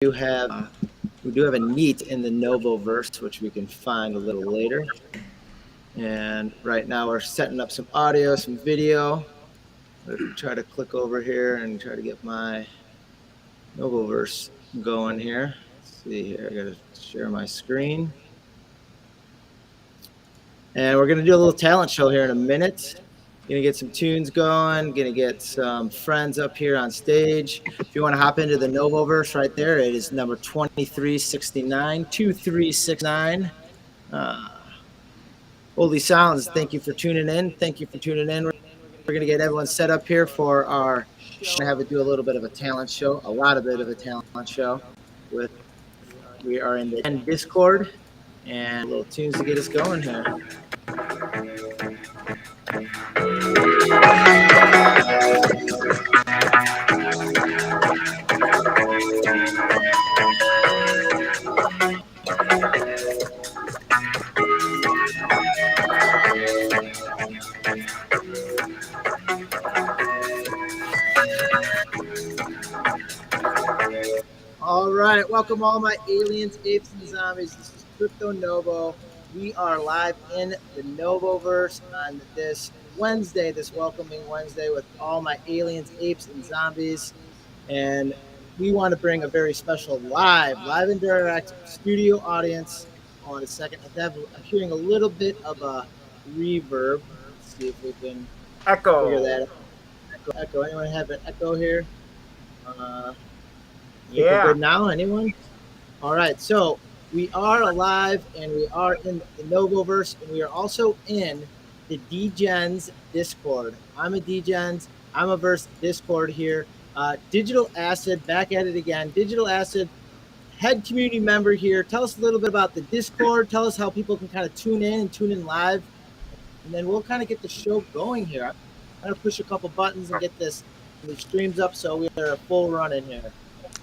do have a neat in the Novoverse, which we can find a little later. And right now we're setting up some audio, some video. I'll try to click over here and try to get my Novoverse going here. Let's see here. I got to share my screen. And we're going to do a little talent show here in a minute. Gonna get some tunes going, gonna get some friends up here on stage. If you want to hop into the Novoverse right there, it is number 2369, 2369. Holy Sounds, thank you for tuning in. Thank you for tuning in. We're gonna get everyone set up here for our show. Have it do a little bit of a talent show, a lot of bit of a talent show. We are in the Discord and little tunes to get us going here. All right, welcome all my aliens, apes, and zombies. This is Crypto Novo. We are live in the Novoverse on this Wednesday, this welcoming Wednesday, with all my aliens, apes, and zombies. And we want to bring a very special live and direct studio audience. Hold on a second. I'm hearing a little bit of a reverb. Let's see if we can figure that out. Echo. Anyone have an echo here? Yeah. Good now, anyone? All right, so we are alive and we are in the Novoverse, and we are also in the DGens Discord. I'm a DGens, I'm a Verse Discord here. Digital Acid, back at it again. Digital Acid, head community member here. Tell us a little bit about the Discord. Tell us how people can kind of tune in live, and then we'll kind of get the show going here. I'm going to push a couple buttons and get the streams up so we are full run in here.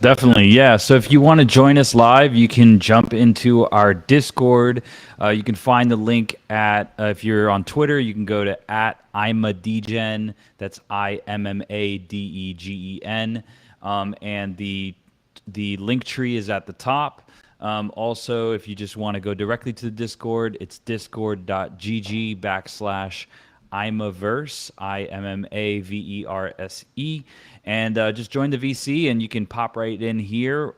Definitely, yeah. So if you want to join us live, you can jump into our Discord. You can find the link at, if you're on Twitter, you can go to @ImaDegen. That's IMMADEGEN. And the link tree is at the top. Also, if you just want to go directly to the Discord, it's discord.gg/Imaverse, IMMAVERSE. And just join the VC and you can pop right in here.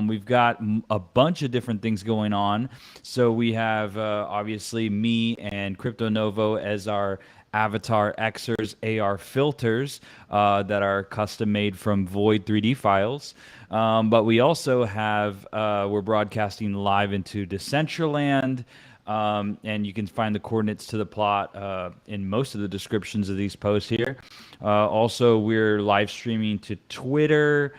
We've got a bunch of different things going on. So we have obviously me and Crypto Novo as our avatar Xers AR filters that are custom made from Void 3D files. But we also have, we're broadcasting live into Decentraland. And you can find the coordinates to the plot in most of the descriptions of these posts here. Also, we're live streaming to Twitter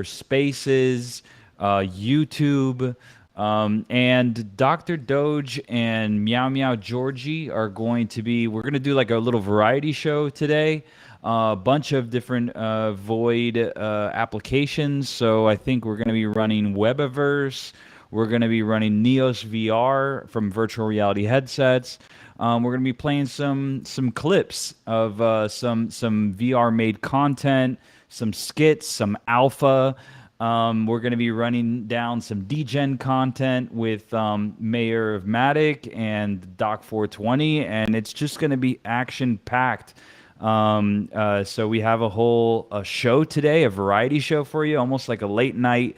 Spaces, YouTube, and Dr. Doge and Meow Meow Georgie are we're going to do like a little variety show today. A bunch of different Void applications. So I think we're going to be running Webaverse. We're going to be running Neos VR from virtual reality headsets. We're going to be playing some clips of some VR made content, some skits, some alpha. We're going to be running down some DGen content with Mayor of Matic and Doc420, and it's just going to be action packed. So we have a whole show today, a variety show for you, almost like a late night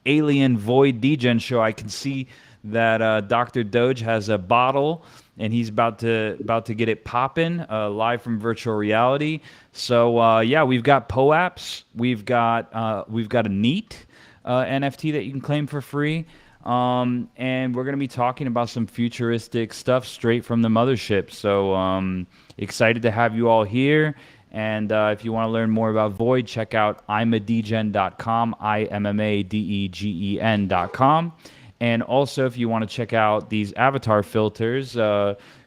alien void DGen show. I can see that Dr. Doge has a bottle and he's about to get it popping live from virtual reality. So yeah, we've got POAPs, we've got a neat NFT that you can claim for free, and we're gonna be talking about some futuristic stuff straight from the mothership. So excited to have you all here. And if you want to learn more about Void, check out imadegen.com, IMMADEGEN.com. And also, if you want to check out these avatar filters,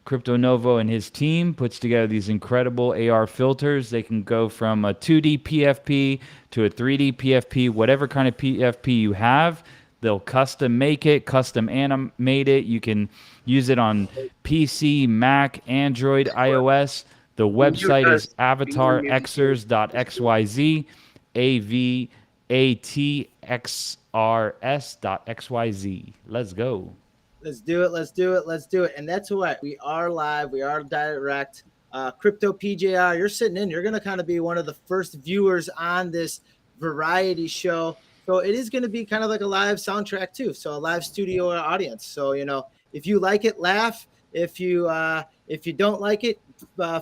Crypto Novo and his team puts together these incredible AR filters. They can go from a 2D PFP to a 3D PFP, whatever kind of PFP you have. They'll custom make it, custom animate it. You can use it on PC, Mac, Android, iOS. The website is avatarxers.xyz, ATXRS.XYZ. Let's go. Let's do it. Let's do it. Let's do it. And that's what we are live. We are direct. Crypto PJR, you're sitting in. You're going to kind of be one of the first viewers on this variety show. So it is going to be kind of like a live soundtrack too. So a live studio audience. So if you like it, laugh. If you don't like it,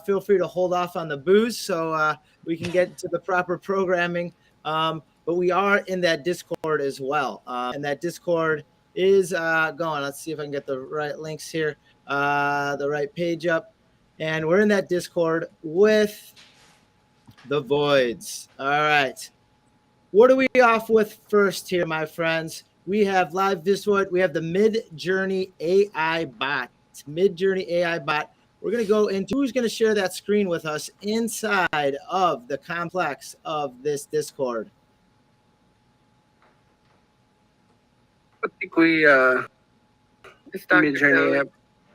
feel free to hold off on the booze so we can get to the proper programming. But we are in that Discord as well, and that Discord is going. Let's see if I can get the right links here, the right page up. And we're in that Discord with the Voids. All right. What are we off with first here, my friends? We have live Discord. We have the Mid-Journey AI bot. It's Mid-Journey AI bot. We're going to go into who's going to share that screen with us inside of the complex of this Discord. I think we Mid-Journey app.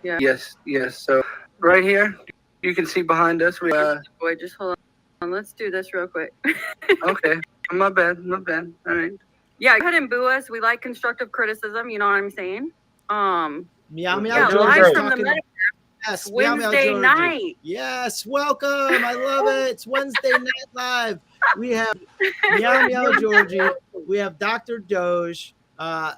Yeah. Yes. So right here, you can see behind us. We Wait, just hold on. Let's do this real quick. Okay. My bad. All right. Yeah, go ahead and boo us. We like constructive criticism. You know what I'm saying? Meow Yeah, George live is from the talking- Metaverse. Yes, Wednesday George. night. Yes, welcome. I love it. It's Wednesday night live. We have Meow Georgie. We have Dr. Doge. Yeah,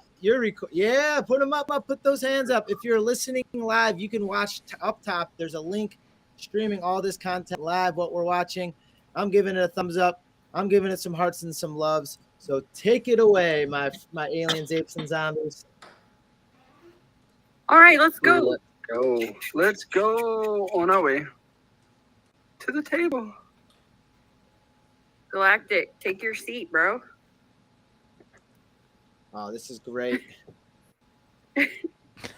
put them up. Put those hands up. If you're listening live, you can watch up top. There's a link streaming all this content live. What we're watching, I'm giving it a thumbs up. I'm giving it some hearts and some loves. So take it away, my aliens, apes, and zombies. All right, let's go. Let's go on our way to the table. Galactic, take your seat, bro. Oh, this is great. We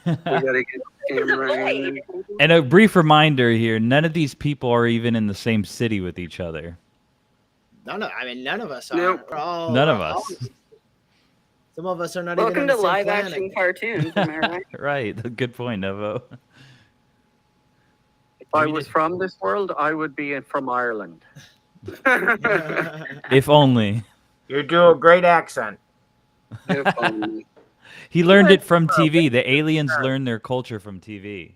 gotta get the camera in. And a brief reminder here, none of these people are even in the same city with each other. None of us are. Nope. None of us. Some of us are not Welcome even to on the same live planet. action cartoons. Am I right? Right. Good point, Novo. If I was from this world, I would be from Ireland. If only. You do a great accent. He learned it from TV. The aliens learned their culture from TV.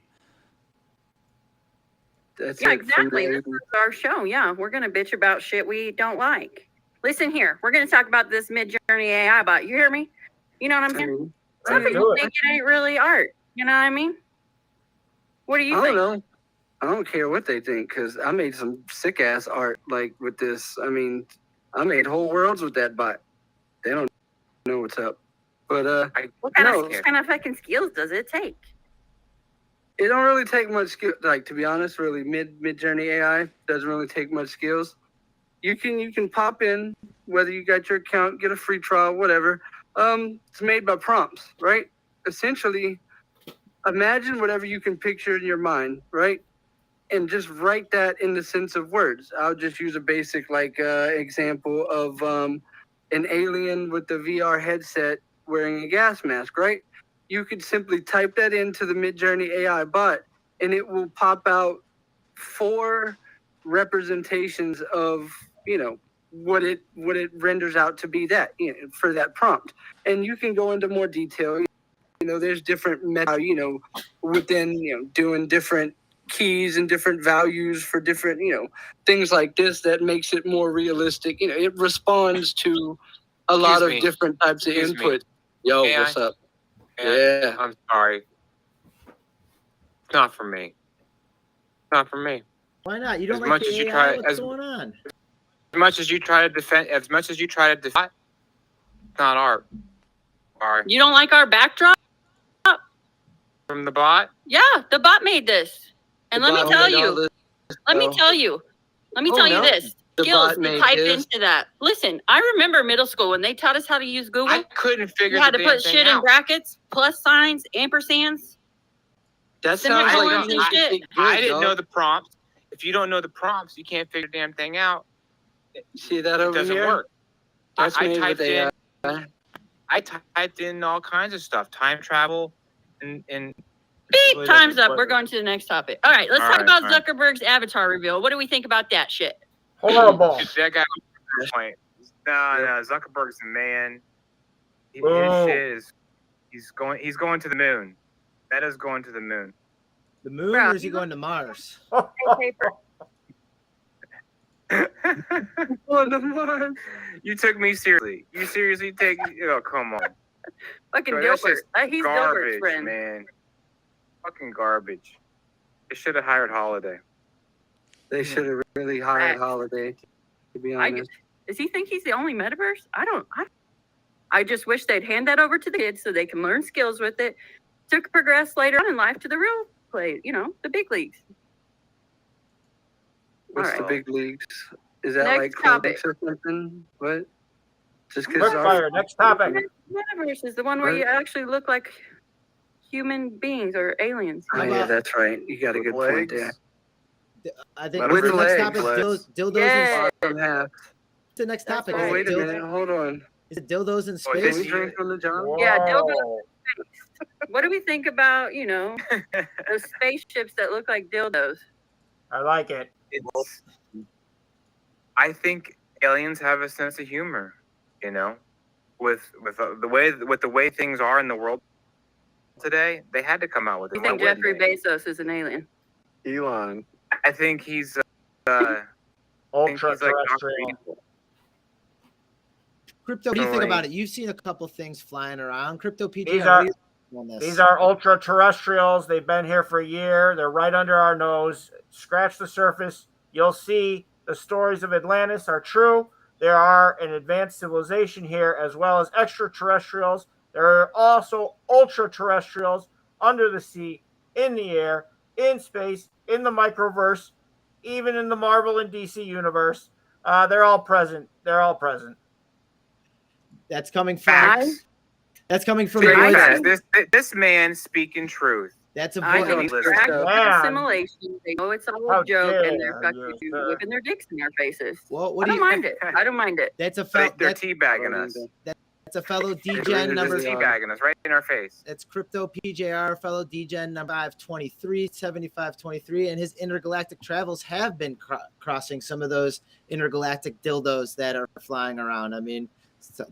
That's Yeah, it from exactly. the- This is our show. Yeah, we're gonna bitch about shit we don't like. Listen here, we're gonna talk about this Mid-Journey AI bot. You hear me? You know what I'm saying? Some Let's people do it. think it ain't really art. You know what I mean? What do you I think? don't know. I don't care what they think because I made some sick ass art like with this. I mean, I made whole worlds with that bot. They don't know what's up. But What kind no, of fucking skills does it take? it don't really take much skill. Like to be honest, really, Mid-Journey AI doesn't really take much skills. You can pop in whether you got your account, get a free trial, whatever. It's made by prompts, right? Essentially, imagine whatever you can picture in your mind, right? And just write that in the sense of words. I'll just use a basic example of an alien with the VR headset wearing a gas mask, right? You could simply type that into the Mid-Journey AI bot, and it will pop out 4 representations of what it renders out to be that for that prompt. And you can go into more detail. There's different meta, within doing different keys and different values for different things like this that makes it more realistic. It responds to a lot of different types of input. Yo, AI? what's up? And Yeah. I'm sorry. It's not for me. It's not for me. Why not? You don't As like much the as you AI? try- What's as- going on? As much as you try to defend, it's not art. Sorry. You don't like our backdrop? From the bot? Yeah, the bot made this. And let me tell you, let me tell you this. The Skills bot to made type this. into that. Listen, I remember middle school when they taught us how to use Google. I couldn't figure You had the to damn put thing shit in out. brackets, plus signs, ampersands. That sounds Semicolons like and shit. I didn't know the prompts. If you don't know the prompts, you can't figure the damn thing out. See that It over doesn't here? work. That's I made typed with in. AI. I typed in all kinds of stuff, time travel, and Beep, really time's doesn't up. work. We're going to the next topic. All right, let's All talk right, about all right. Zuckerberg's avatar reveal. What do we think about that shit? Horrible. That guy was on point. No, Zuckerberg's the man. His Whoa. shit is he's going to the moon. Meta's going to the moon. The moon, or is he going to Mars? Paper. You took me seriously. You seriously take? Oh, come on. Fucking Bro, that's Dilbert. just He's Dilbert's Garbage, friend. man. Fucking garbage. They should have hired Holiday. They should have really hired Holiday, to be honest. Does he think he's the only metaverse? I just wish they'd hand that over to the kids so they can learn skills with it to progress later on in life to the real play, the big leagues. What's All the right. big leagues? Is that Next like topic. comics or something? What? Just because Quickfire, next topic. Metaverse is the one where you actually look like human beings or aliens. Oh, yeah, that's right. You got a good point there. I think With the next legs. topic dildos Yeah. in Bottom half. the next That's topic. right. Oh, Is, wait it a minute. Hold on. is it dildos in Oh, Can space? we drink from the jar? Yeah, dildo. Whoa. What do we think about, those spaceships that look like dildos? I like it. I think aliens have a sense of humor. With the way things are in the world today, they had to come out with it. You think Why wouldn't Jeffrey they? Bezos is an alien? Elon. I think he's. I think Ultra he's like Dr. terrestrial. Evil. Crypto, what do you think Right. about it? You've seen a couple things flying around. Crypto PG, These what are- do you think on this? These are ultra terrestrials. They've been here for a year. They're right under our nose. Scratch the surface. You'll see the stories of Atlantis are true. There are an advanced civilization here as well as extraterrestrials. There are also ultra terrestrials under the sea, in the air, in space, in the microverse, even in the Marvel and DC universe. They're all present. They're all present. That's coming from Facts. that's coming from Big voice. facts. This man speaking truth. That's a I voice. think Listen. it's practical Man. assimilation. They know it's all How a joke, and dare they're fucking you, sir. whipping their dicks in our faces. Well, I what do don't you? mind it. I don't mind it. That's a They're that's teabagging us. a fellow really DGen number. are. Teabagging us right in our face. That's Crypto PJR, fellow DGen number 523, 7523, and his intergalactic travels have been crossing some of those intergalactic dildos that are flying around. I mean,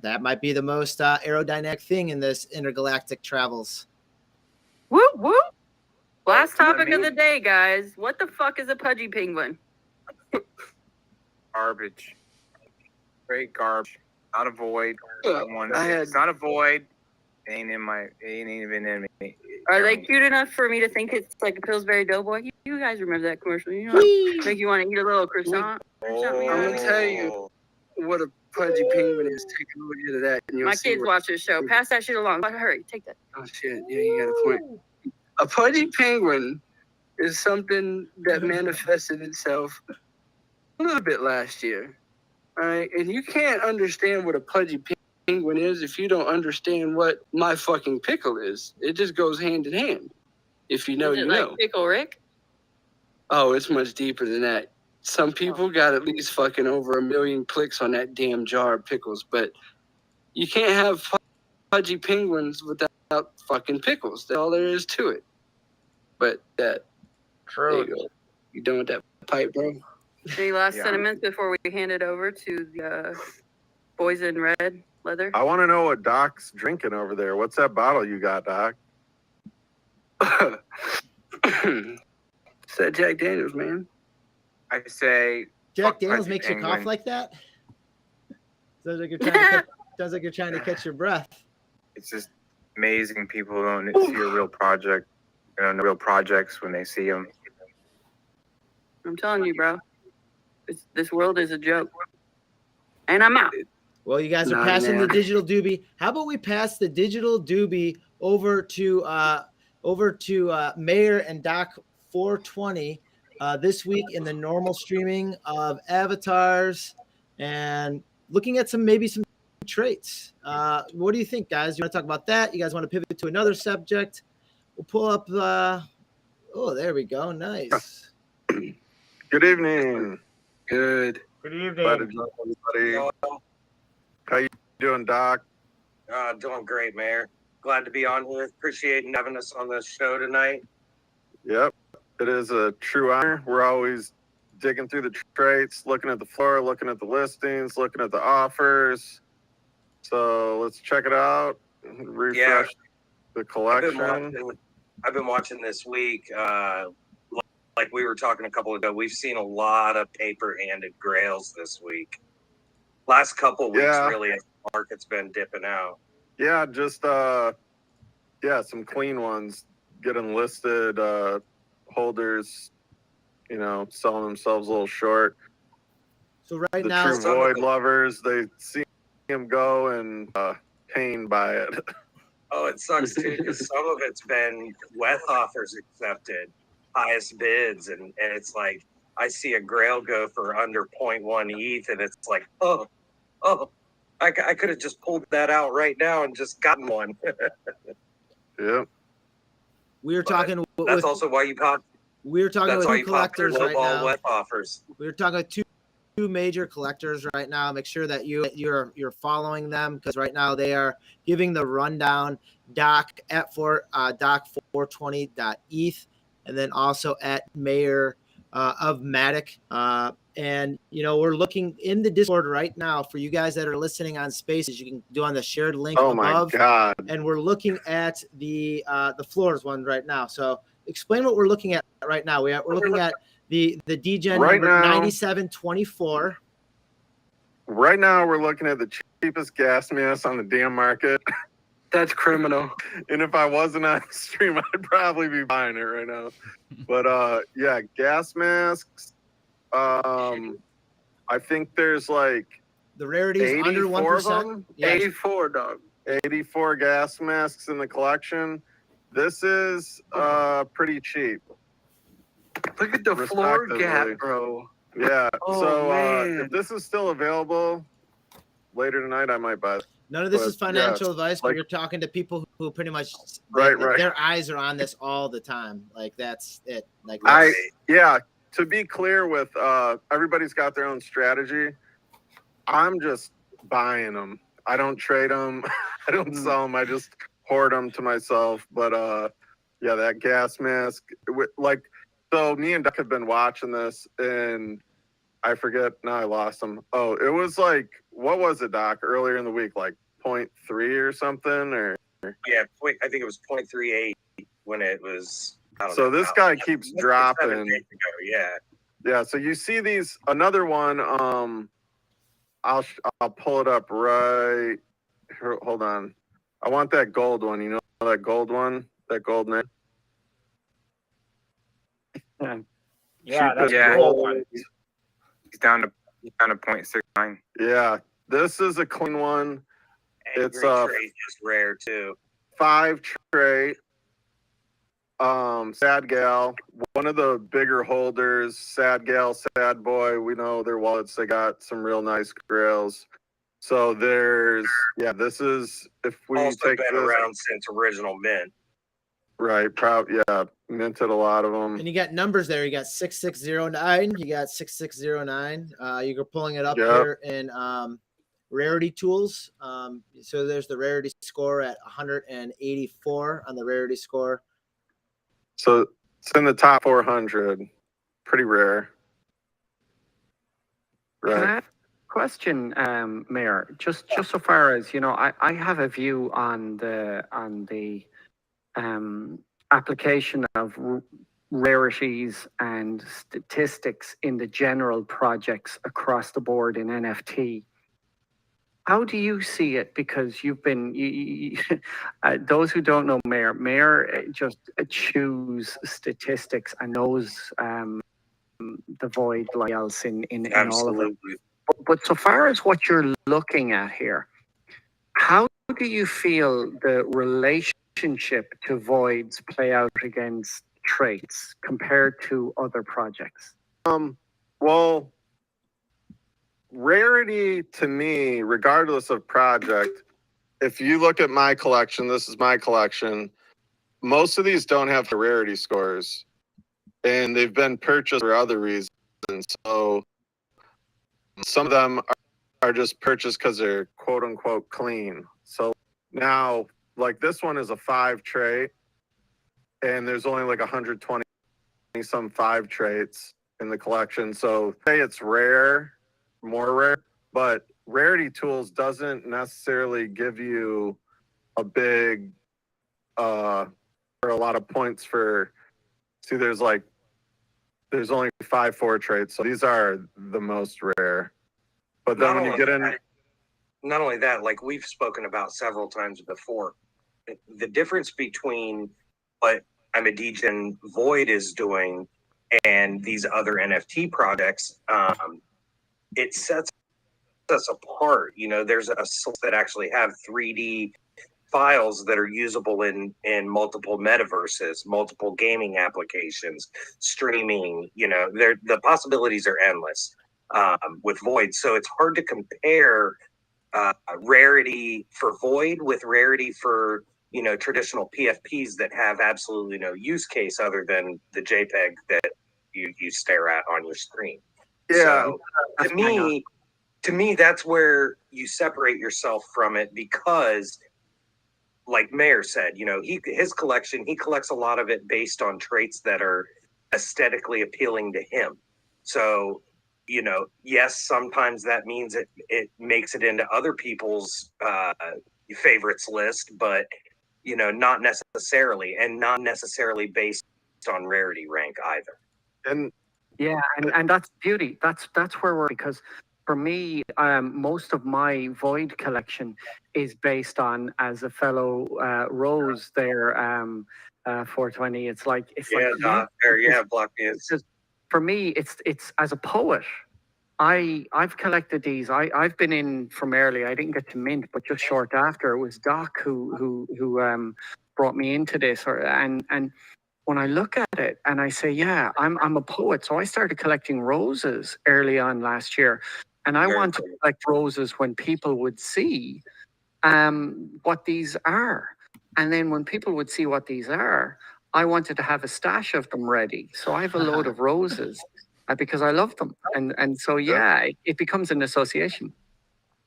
that might be the most aerodynamic thing in this intergalactic travels. Whoop whoop. Last You know what I topic of the mean? day, guys. What the fuck is a pudgy penguin? Garbage. Great garbage. Not a void. I It's not a void. It ain't even in me. Are they cute enough for me to think it's like a Pillsbury Doughboy? You guys remember that commercial? Make you want to eat a little croissant or something. I'm gonna tell you what a pudgy penguin is. Take a look at that, and you'll My see kids what- watch this show. Pass that shit along. Hurry, take that. Oh shit! Yeah, you got a point. A pudgy penguin is something that manifested itself a little bit last year. All right, and you can't understand what a pudgy penguin is if you don't understand what my fucking pickle is. It just goes hand in hand. If you know, Is it you like know. Pickle Rick? Oh, it's much deeper than that. Some people got at least fucking over 1 million clicks on that damn jar of pickles, but you can't have pudgy penguins without fucking pickles. That's all there is to it. But there True. you go. You done with that pipe, bro? Any last Yeah. sentiments before we hand it over to the boys in red leather? I want to know what Doc's drinking over there. What's that bottle you got, Doc? It's that Jack Daniels, man. I say Jack Fuck Daniels pudgy makes you penguin. cough like that? Sounds like you're trying to catch your breath. it's just amazing. People don't see a real project. They don't know real projects when they see them. I'm telling you, bro. This world is a joke. And I'm out. Well, you guys are Nah, passing the man. digital doobie. How about we pass the digital doobie over to Mayor and Doc 420 this week in the normal streaming of avatars and looking at some traits. What do you think, guys? You want to talk about that? You guys want to pivot to another subject? We'll pull up. Oh, there we go. Nice. Good evening. Good. Good Glad to evening. join everybody. How you doing, Doc? Doing great, Mayor. Glad to be on here. Appreciate having us on the show tonight. Yep. It is a true honor. We're always digging through the traits, looking at the floor, looking at the listings, looking at the offers. So let's check it out. Refresh the collection. I've been watching this week. Like we were talking a couple ago, we've seen a lot of paper-handed grails this week. Last couple weeks, really, the market's been dipping out. Yeah, just some clean ones getting listed. Holders, selling themselves a little short. So right the now, true void lovers, they see him go and pained by it. Oh, it sucks too because some of it's been wet offers accepted, highest bids, and it's like I see a grail go for under 0.1 ETH, and it's like, oh, I could have just pulled that out right now and just gotten one. Yep. We were talking. That's also why you pop. We were talking with two collectors right now. Wet offers. We were talking with two major collectors right now. Make sure that you're following them because right now they are giving the rundown. Doc at Doc 420.eth, and then also at Mayor of Matic. And we're looking in the Discord right now for you guys that are listening on Spaces. You can do on the shared link above. Oh my God! And we're looking at the floors one right now. So explain what we're looking at right now. We're looking at the DGen right number now, 9724. Right now, we're looking at the cheapest gas mask on the damn market. That's criminal. And if I wasn't on stream, I'd probably be buying it right now. But gas masks. I think there's like the rarities under 1%. Yeah. 84, dog. 84 gas masks in the collection. This is pretty cheap. Look at the floor gap, bro. Yeah. Oh, so if this is still available later tonight, I might buy it. None of this is financial advice, but you're talking to people who pretty much right. Their eyes are on this all the time. Like that's it. Like to be clear with everybody's got their own strategy. I'm just buying them. I don't trade them. I don't sell them. I just hoard them to myself. But that gas mask, so me and Doc have been watching this, and I forget now. I lost them. Oh, it was like, what was it, Doc? Earlier in the week, like 0.3 or something, or I think it was 0.38 when it was. So this guy keeps dropping. 7 days ago, yeah. So you see these. Another one. I'll pull it up right. Here, hold on. I want that gold one. You know that gold one. That gold name. Yeah, that's the gold one. He's down to 0.69. Yeah, this is a clean one. It's just rare too. 5 trait. Sad Gal, one of the bigger holders. Sad Gal, Sad Boy. We know their wallets. They got some real nice grails. So there's this is if we also take been this, around since original mint. Right, minted a lot of them. And you got numbers there. You got 6609. You got 6609. You're pulling it up here in rarity tools. So there's the rarity score at 184 on the rarity score. So it's in the top 400. Pretty rare. Right. Question, Mayor. Just so far as I have a view on the application of rarities and statistics in the general projects across the board in NFT. How do you see it? Because you've been, those who don't know Mayor just chews statistics and knows the void like else in all of it. But so far as what you're looking at here, how do you feel the relationship to voids play out against traits compared to other projects? Well, rarity to me, regardless of project, if you look at my collection, this is my collection, most of these don't have the rarity scores, and they've been purchased for other reasons. So some of them are just purchased because they're quote unquote clean. So now, like this one is a 5 trait, and there's only like 120 some 5 traits. in the collection. So say it's rare, more rare, but rarity tools doesn't necessarily give you a big or a lot of points for. See, there's only 5 4 traits, so these are the most rare. But then Not when you only get in, that, not only that, like we've spoken about several times before, the difference between what I'm a Degen Void is doing and these other NFT projects, it sets us apart. You know, there's a source that actually have 3D files that are usable in multiple metaverses, multiple gaming applications, streaming. You know, the possibilities are endless with Void. So it's hard to compare rarity for Void with rarity for, you know, traditional PFPs that have absolutely no use case other than the JPEG that you stare at on your screen. yeah, So to me, that's where you separate yourself from it, because like Mayor said, you know, his collection, he collects a lot of it based on traits that are aesthetically appealing to him. So, you know, yes, sometimes that means it makes it into other people's favorites list, but, you know, not necessarily, and not necessarily based on rarity rank either. and Yeah, and that's beauty. That's where we're, because for me, most of my Void collection is based on, as a fellow Rose there, 420. It's like Block me. For me, it's as a poet. I've collected these. I've been in from early. I didn't get to mint, but just short after, it was Doc who brought me into this. And when I look at it and I say, yeah, I'm a poet, so I started collecting roses early on last year, and I want to collect roses when people would see what these are, and then when people would see what these are, I wanted to have a stash of them ready. So I have a load of roses. Because I love them, and so yeah, it becomes an association.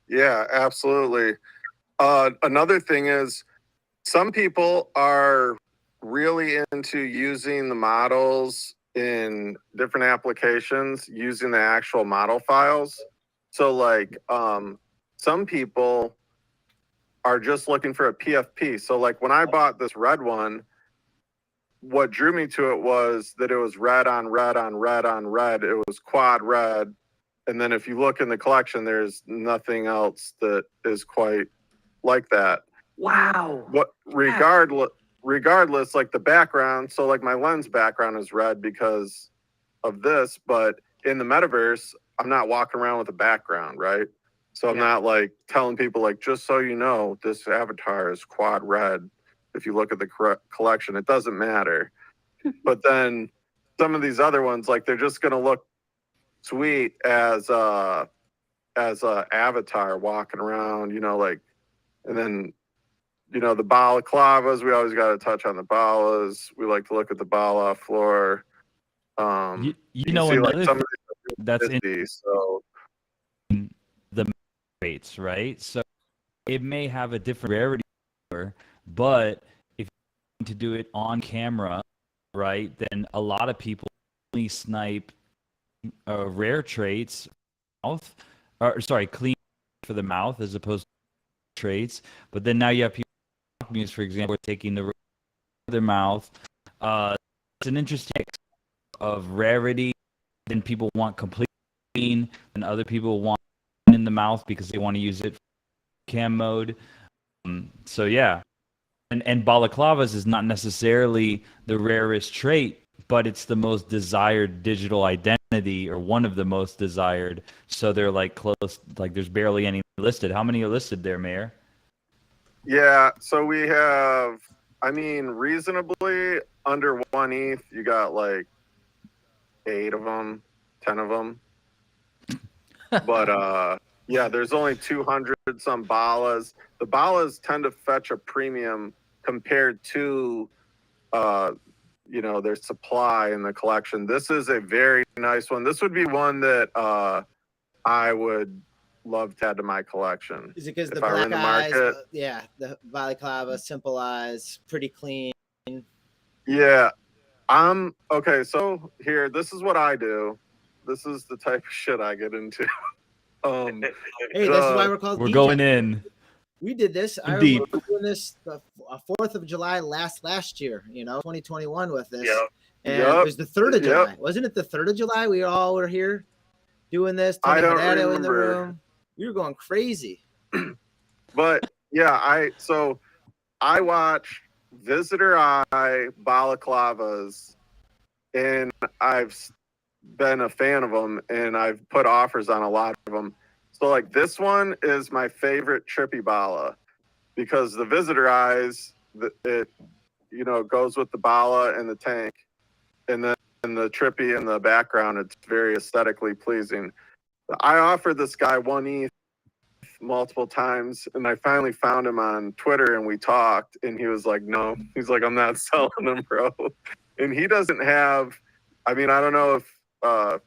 yeah, absolutely. Another thing is, some people are really into using the models in different applications, using the actual model files. So like some people are just looking for a PFP. So like when I bought this red one, what drew me to it was that it was red on red on red on red. It was quad red. And then if you look in the collection, there's nothing else that is quite like that. Wow. What regardless, like the background, so like my lens background is red because of this, but in the metaverse, I'm not walking around with a background, right? So I'm not like telling people, like, just so you know, this avatar is quad red. If you look at the collection, it doesn't matter. But then some of these other ones, like, they're just gonna look sweet as a avatar walking around, you know, like, and then, you know, the balaclavas, we always got to touch on the balas. We like to look at the bala floor. You know, another thing that's in so the rates, right? So it may have a different rarity, but if you're going to do it on camera, right, then a lot of people only snipe rare traits, clean for the mouth as opposed to traits. But then now you have people, for example, taking the their mouth. It's an interesting mix of rarity. Then people want complete clean, and other people want in the mouth because they want to use it for cam mode. So yeah, and balaclavas is not necessarily the rarest trait, but it's the most desired digital identity, or one of the most desired. So they're like close, like there's barely any listed. How many are listed there, Mayor? Yeah, so we have, I mean, reasonably under 1 ETH, you got like 8 of them, 10 of them. But yeah, there's only 200 some balas. The balas tend to fetch a premium compared to you know, their supply in the collection. This is a very nice one. This would be one that I would love to add to my collection. Is it because the if I were in black the eyes? market. Yeah, the balaclava, simple eyes, pretty clean. Yeah, Okay, so here, this is what I do. This is the type of shit I get into. Hey, this is why we're called We're DJ. going in. We did this. I Deep. remember doing this the 4th of July last year, 2021 with this. Yep. And Yep. it was the 3rd of Yep. July. Wasn't it the 3rd of July? We all were here doing this. I Tony don't Fernando in the remember. room. We were going crazy. But yeah, I watch Visitor Eye balaclavas, and I've been a fan of them, and I've put offers on a lot of them. So like this one is my favorite trippy bala because the Visitor Eyes, it goes with the bala and the tank, and then the trippy in the background, it's very aesthetically pleasing. I offered this guy 1 ETH multiple times, and I finally found him on Twitter, and we talked, and he was like, no, he's like, I'm not selling them, bro. And he doesn't have, I don't know if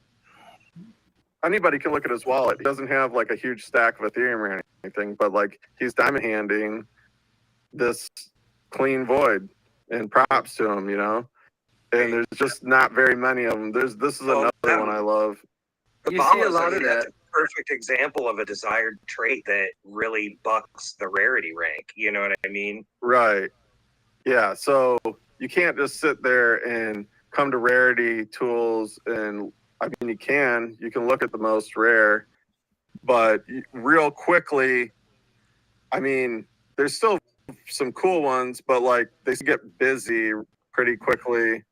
anybody can look at his wallet. He doesn't have like a huge stack of Ethereum or anything, but like he's diamond handing this clean void, and props to him, and there's just not very many of them. This is another one I love. The You see a Balas, lot of that's that. a perfect example of a desired trait that really bucks the rarity rank. You know what I mean? Right. Yeah. So you can't just sit there and come to rarity tools, and you can look at the most rare, but real quickly, there's still some cool ones, but like they get busy pretty quickly.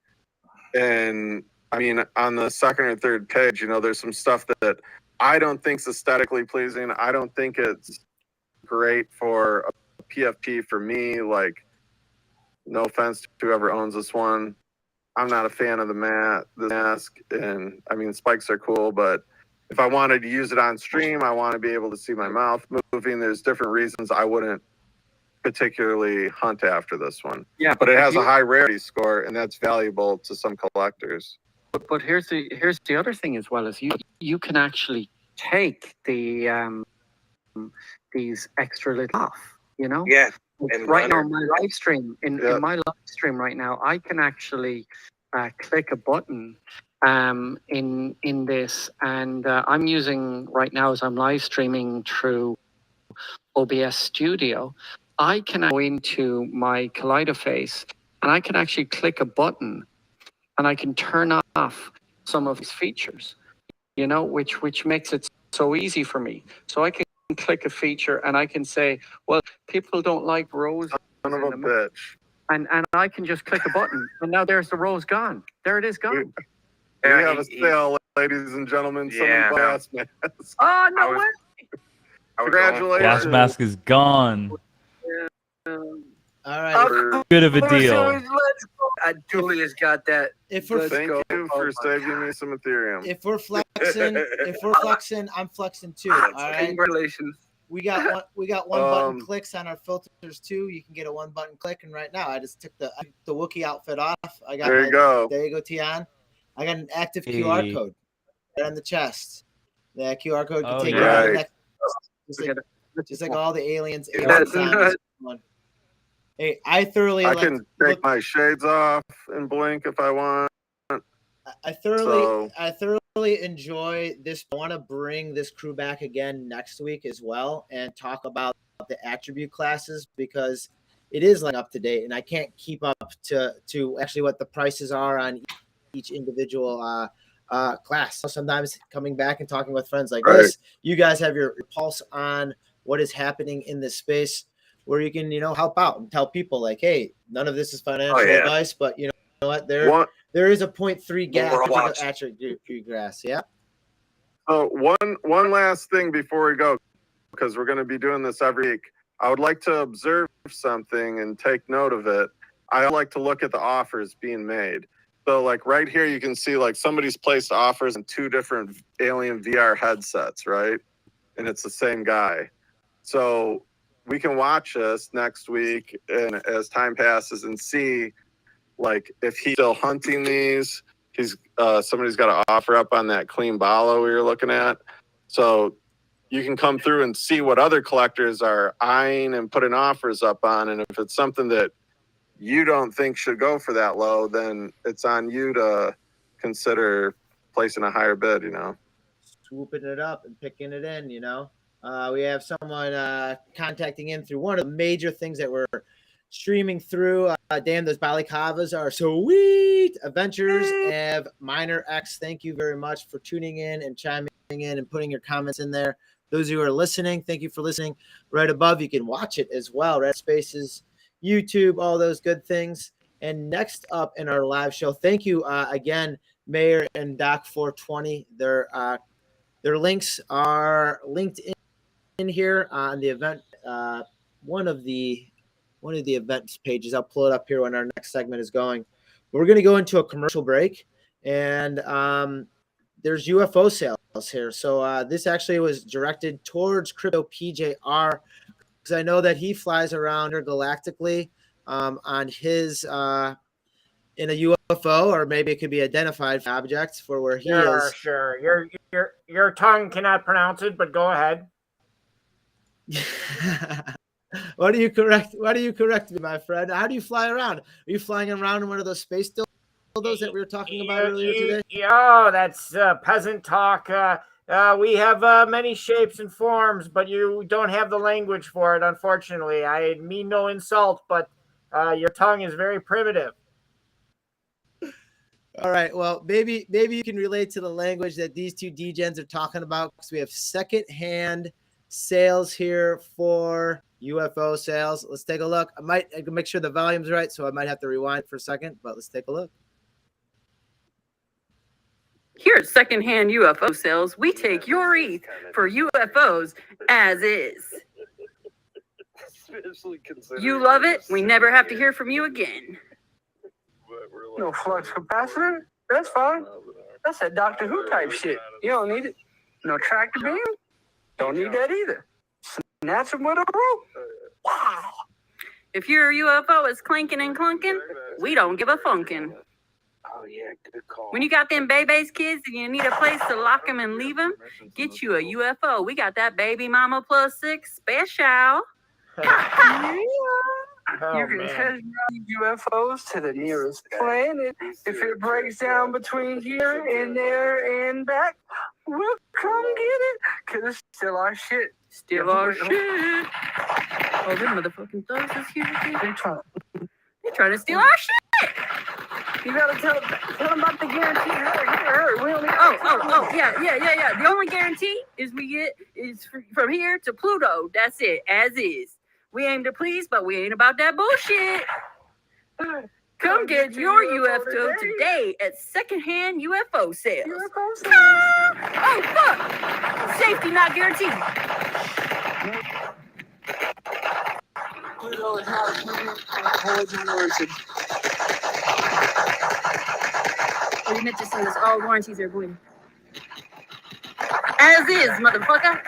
And on the second or third page, there's some stuff that I don't think's aesthetically pleasing. I don't think it's great for a PFP for me. Like, no offense to whoever owns this one. I'm not a fan of the mask, and spikes are cool, but if I wanted to use it on stream, I want to be able to see my mouth moving. There's different reasons I wouldn't particularly hunt after this one. Yeah, But it has a high rarity score, and that's valuable to some collectors. But here's the other thing as well, is you can actually take the these extra little off, Yeah. And right now Leonard- on my live stream, in my live stream right now, I can actually click a button in this, and I'm using right now, as I'm live streaming through OBS Studio, I can go into my Kaleidoface and I can actually click a button and I can turn off some of these features, which makes it so easy for me. So I can click a feature and I can say, well, people don't like roses. Son of a bitch. And I can just click a button, and now there's the rose gone. There it is gone. We have a sale, ladies and gentlemen. Yeah. Someone gas mask. Oh, no way. Congratulations. Gas mask is gone. All right. Oh, Good of a Let's deal. go. Julia's got that. If we're Let's Thank go. you Oh for my saving me some Ethereum. if we're flexing, I'm flexing too. All right. Congratulations. We got one button Um, clicks on our filters too. You can get a 1 button click, and right now I just took the Wookiee outfit off. I got There you go. There you go, Tion. I got an active QR Hey. code right on the chest. That QR code can Oh, take yeah. you to the Right. next, just like all the aliens. That's signs. Hey, I thoroughly I like. can take my shades off and blink if I want. I thoroughly So- enjoy this. I want to bring this crew back again next week as well and talk about the attribute classes, because it is like up to date, and I can't keep up to actually what the prices are on each individual class. Sometimes coming back and talking with friends like this, you guys have your pulse on what is happening in this space, where you can help out and tell people like, hey, none of this is financial advice, but you know what, there is a 0.3 gap We're in the watching. attribute grass. Yeah. So one last thing before we go, because we're going to be doing this every week. I would like to observe something and take note of it. I like to look at the offers being made. So like right here, you can see like somebody's placed offers on 2 different Alien VR headsets, right? And it's the same guy. So we can watch this next week, and as time passes, and see like if he's still hunting these. He's somebody's got an offer up on that clean balo we were looking at. So you can come through and see what other collectors are eyeing and putting offers up on. And if it's something that you don't think should go for that low, then it's on you to consider placing a higher bid, Swooping it up and picking it in, we have someone contacting in through one of the major things that we're streaming through. Damn, those balikavas are sweet. Adventures of Minor X, thank you very much for tuning in and chiming in and putting your comments in there. Those of you who are listening, thank you for listening. Right above, you can watch it as well. Red Spaces, YouTube, all those good things. And next up in our live show, thank you again, Mayor and Doc 420. Their links are linked in here on the event. One of the events pages. I'll pull it up here when our next segment is going. We're going to go into a commercial break, and there's UFO sales here. So this actually was directed towards Crypto PJR because I know that he flies around intergalactically on his in a UFO, or maybe it could be identified objects for where he is. Sure. Your tongue cannot pronounce it, but go ahead. Why do you correct me, my friend? How do you fly around? Are you flying around in one of those space dildos that we were talking about earlier today? Oh, that's peasant talk. We have many shapes and forms, but you don't have the language for it, unfortunately. I mean no insult, but your tongue is very primitive. All right. Well, maybe you can relate to the language that these two degens are talking about, because we have secondhand sales here for UFO sales. Let's take a look. I can make sure the volume's right, so I might have to rewind for a second, but let's take a look. Here at Secondhand UFO Sales, we take your ETH for UFOs as is. You love it? We never have to hear from you again. No flux capacitor? That's fine. That's that Doctor Who type shit. You don't need it. No tractor beam? Don't need that either. Snatch them with a rope. Wow. If your UFO is clinking and clunking, we don't give a funkin'. Oh, yeah, good call. When you got them babies, kids, and you need a place to lock them and leave them, get you a UFO. We got that baby mama +6 special. You can test UFOs to the nearest planet. If it breaks down between here and there and back, we'll come get it. Because it's still our shit. Still our shit. Oh, them motherfucking thugs is here again. They're trying to steal our shit. You gotta tell them about the guarantee. Hurry. We only Yeah. The only guarantee is we get is from here to Pluto. That's it, as is. We aim to please, but we ain't about that bullshit. Come get your UFO today at Secondhand UFO Sales. Oh, fuck! Safety not guaranteed. Pluto is not a planet. Oh, you meant to send us all warranties are going. As is, motherfucker.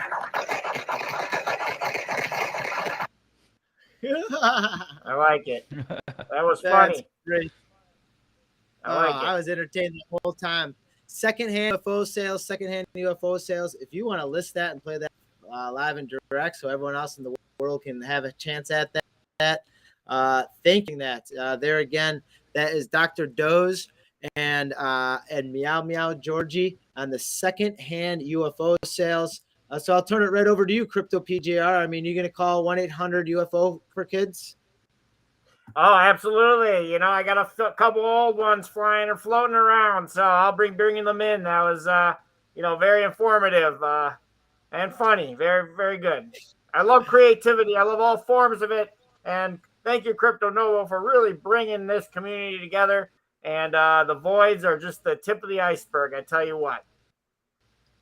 I like it. That was funny. Great. I was entertained the whole time. Secondhand UFO sales. If you want to list that and play that live and direct, so everyone else in the world can have a chance at that. Thinking that there again, that is Dr. Doze and Meow Meow Georgie on the secondhand UFO sales. So I'll turn it right over to you, Crypto PJR. I mean, you're going to call 1-800-UFO for kids? Oh, absolutely. I got a couple old ones flying or floating around, so I'll bringing them in. That was, very informative and funny. Very, very good. I love creativity. I love all forms of it. And thank you, Crypto Novo, for really bringing this community together. And the voids are just the tip of the iceberg, I tell you what.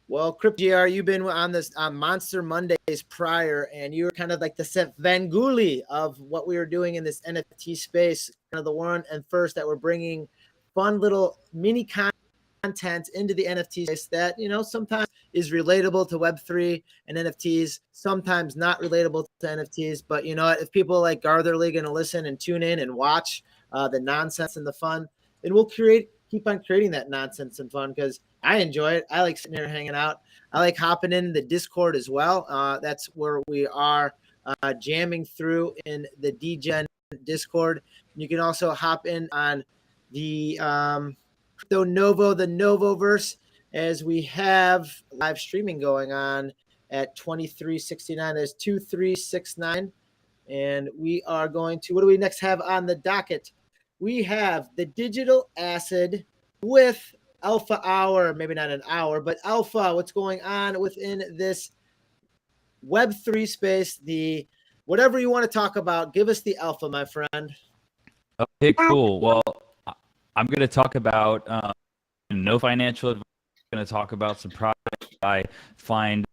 Well, CryptGR, you've been on Monster Mondays prior, and you were kind of like the Seth Van Gulli of what we were doing in this NFT space, kind of the one and first that we're bringing fun little mini content into the NFT space that, sometimes is relatable to Web3 and NFTs, sometimes not relatable to NFTs. But you know what? If people like Gartherly are going to listen and tune in and watch the nonsense and the fun, then we'll keep on creating that nonsense and fun, because I enjoy it. I like sitting here hanging out. I like hopping in the Discord as well. That's where we are jamming through in the DGen Discord. You can also hop in on the Crypto Novo, the Novoverse, as we have live streaming going on at 2369. There's 2369. And we are going to, what do we next have on the docket? We have the digital acid with Alpha Hour, maybe not an hour, but Alpha, what's going on within this Web3 space, the whatever you want to talk about, give us the Alpha, my friend. Okay, cool. Well, I'm going to talk about no financial advice. I'm going to talk about some products I find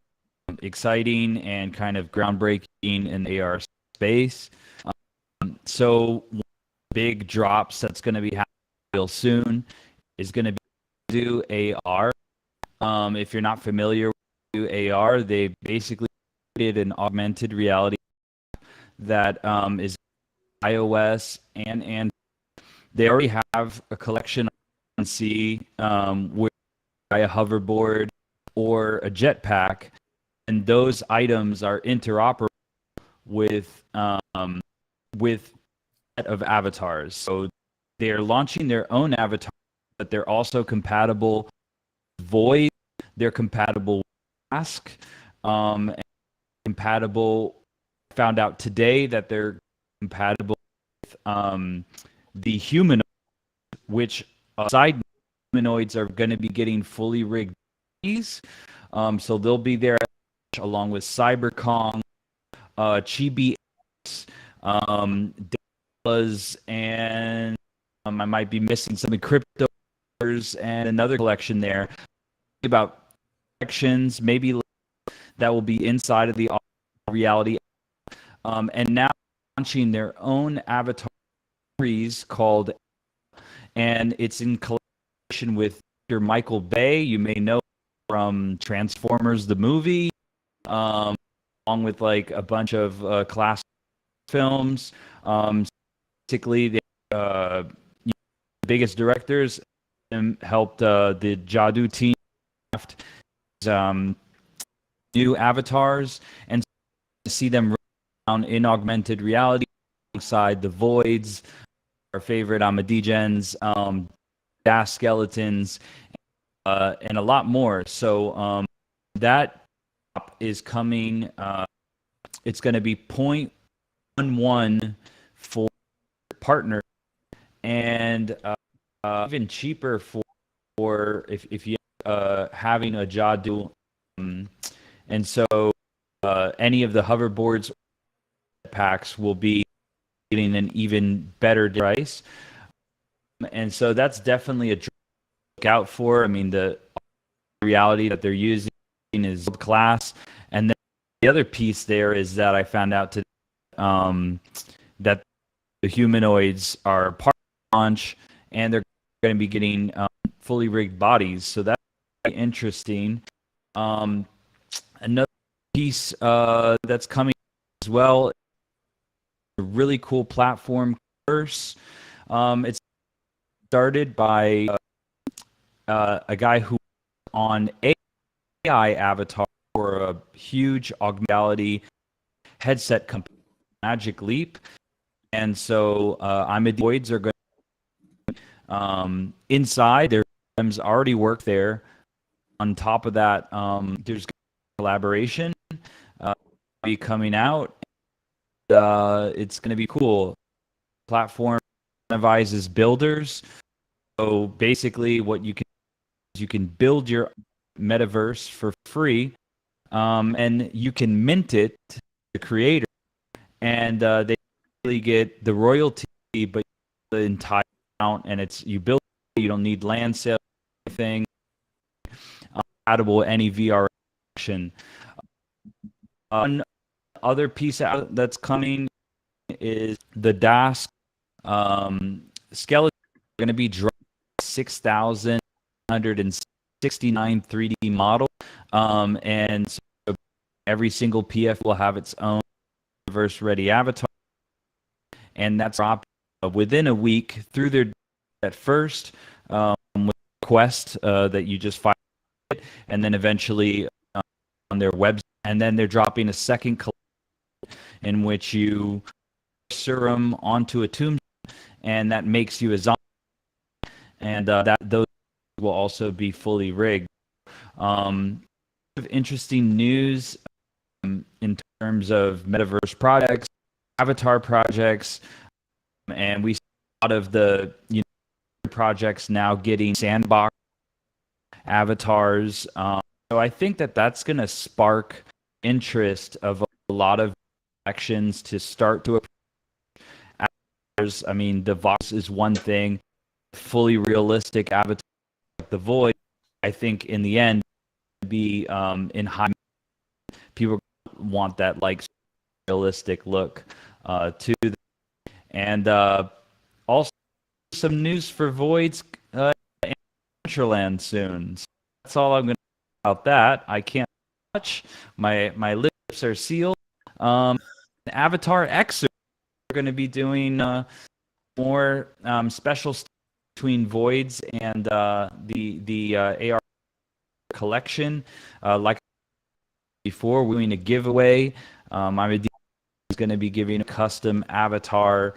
exciting and kind of groundbreaking in the AR space. So one big drops that's going to be happening real soon is going to be do AR. If you're not familiar with AR, they basically created an augmented reality that is iOS and Android. They already have a collection on C where by a hoverboard or a jetpack, and those items are interoperable with set of avatars. So they're launching their own avatar, but they're also compatible with Void. They're compatible with Mask. And compatible. Found out today that they're compatible with the humanoids, which side humanoids are going to be getting fully rigged bodies. So they'll be there along with CyberKong, Chibi, Dallas, and I might be missing some of the crypto and another collection there. About collections, maybe that will be inside of the reality. And now launching their own avatar series called, and it's in collaboration with Dr. Michael Bay. You may know from Transformers the movie, along with like a bunch of classic films. Basically, the biggest directors helped the Jadu team craft new avatars, and see them around in augmented reality alongside the Voids, our favorite Amadegens, DAS skeletons, and a lot more. So that is coming. It's going to be 0.11 for partner, and even cheaper for if you having a Jadu. And so any of the hoverboards packs will be getting an even better price. And so that's definitely a to look out for. I mean, the reality that they're using is world class. And then the other piece there is that I found out today that the humanoids are part of launch, and they're going to be getting fully rigged bodies. So that's interesting. Another piece that's coming as well, a really cool platform course. It's started by a guy who on AI avatar for a huge augmented reality headset company, Magic Leap. And so Voids are going inside. Their systems already work there. On top of that, there's collaboration be coming out. It's going to be cool. Platform incentivizes builders. So basically, what you can build your metaverse for free, and you can mint it to the creator, and they really get the royalty, but the entire amount, and it's you build. You don't need land sale, anything. Compatible any VR action. One other piece out that's coming is the DAS skeleton. Going to be dropped 6,169 3D model, and so every single PF will have its own Metaverse ready avatar, and that's dropped within a week through their at first with request that you just file it, and then eventually on their website, and then they're dropping a second in which you serum onto a tombstone, and that makes you a zombie. And that those will also be fully rigged. Interesting news in terms of metaverse projects, avatar projects, and we see a lot of the projects now getting sandbox avatars. So I think that that's going to spark interest of a lot of actions to start to avatars. I mean, the voice is one thing, fully realistic avatar like the Void. I think in the end, be in high. People want that like realistic look to them. And also some news for Voids in Adventureland soon. So that's all I'm going to say about that. I can't touch. My lips are sealed. Avatar X are going to be doing more special stuff between Voids and the AR collection. Like before, we're doing a giveaway. I'm going to be giving a custom avatar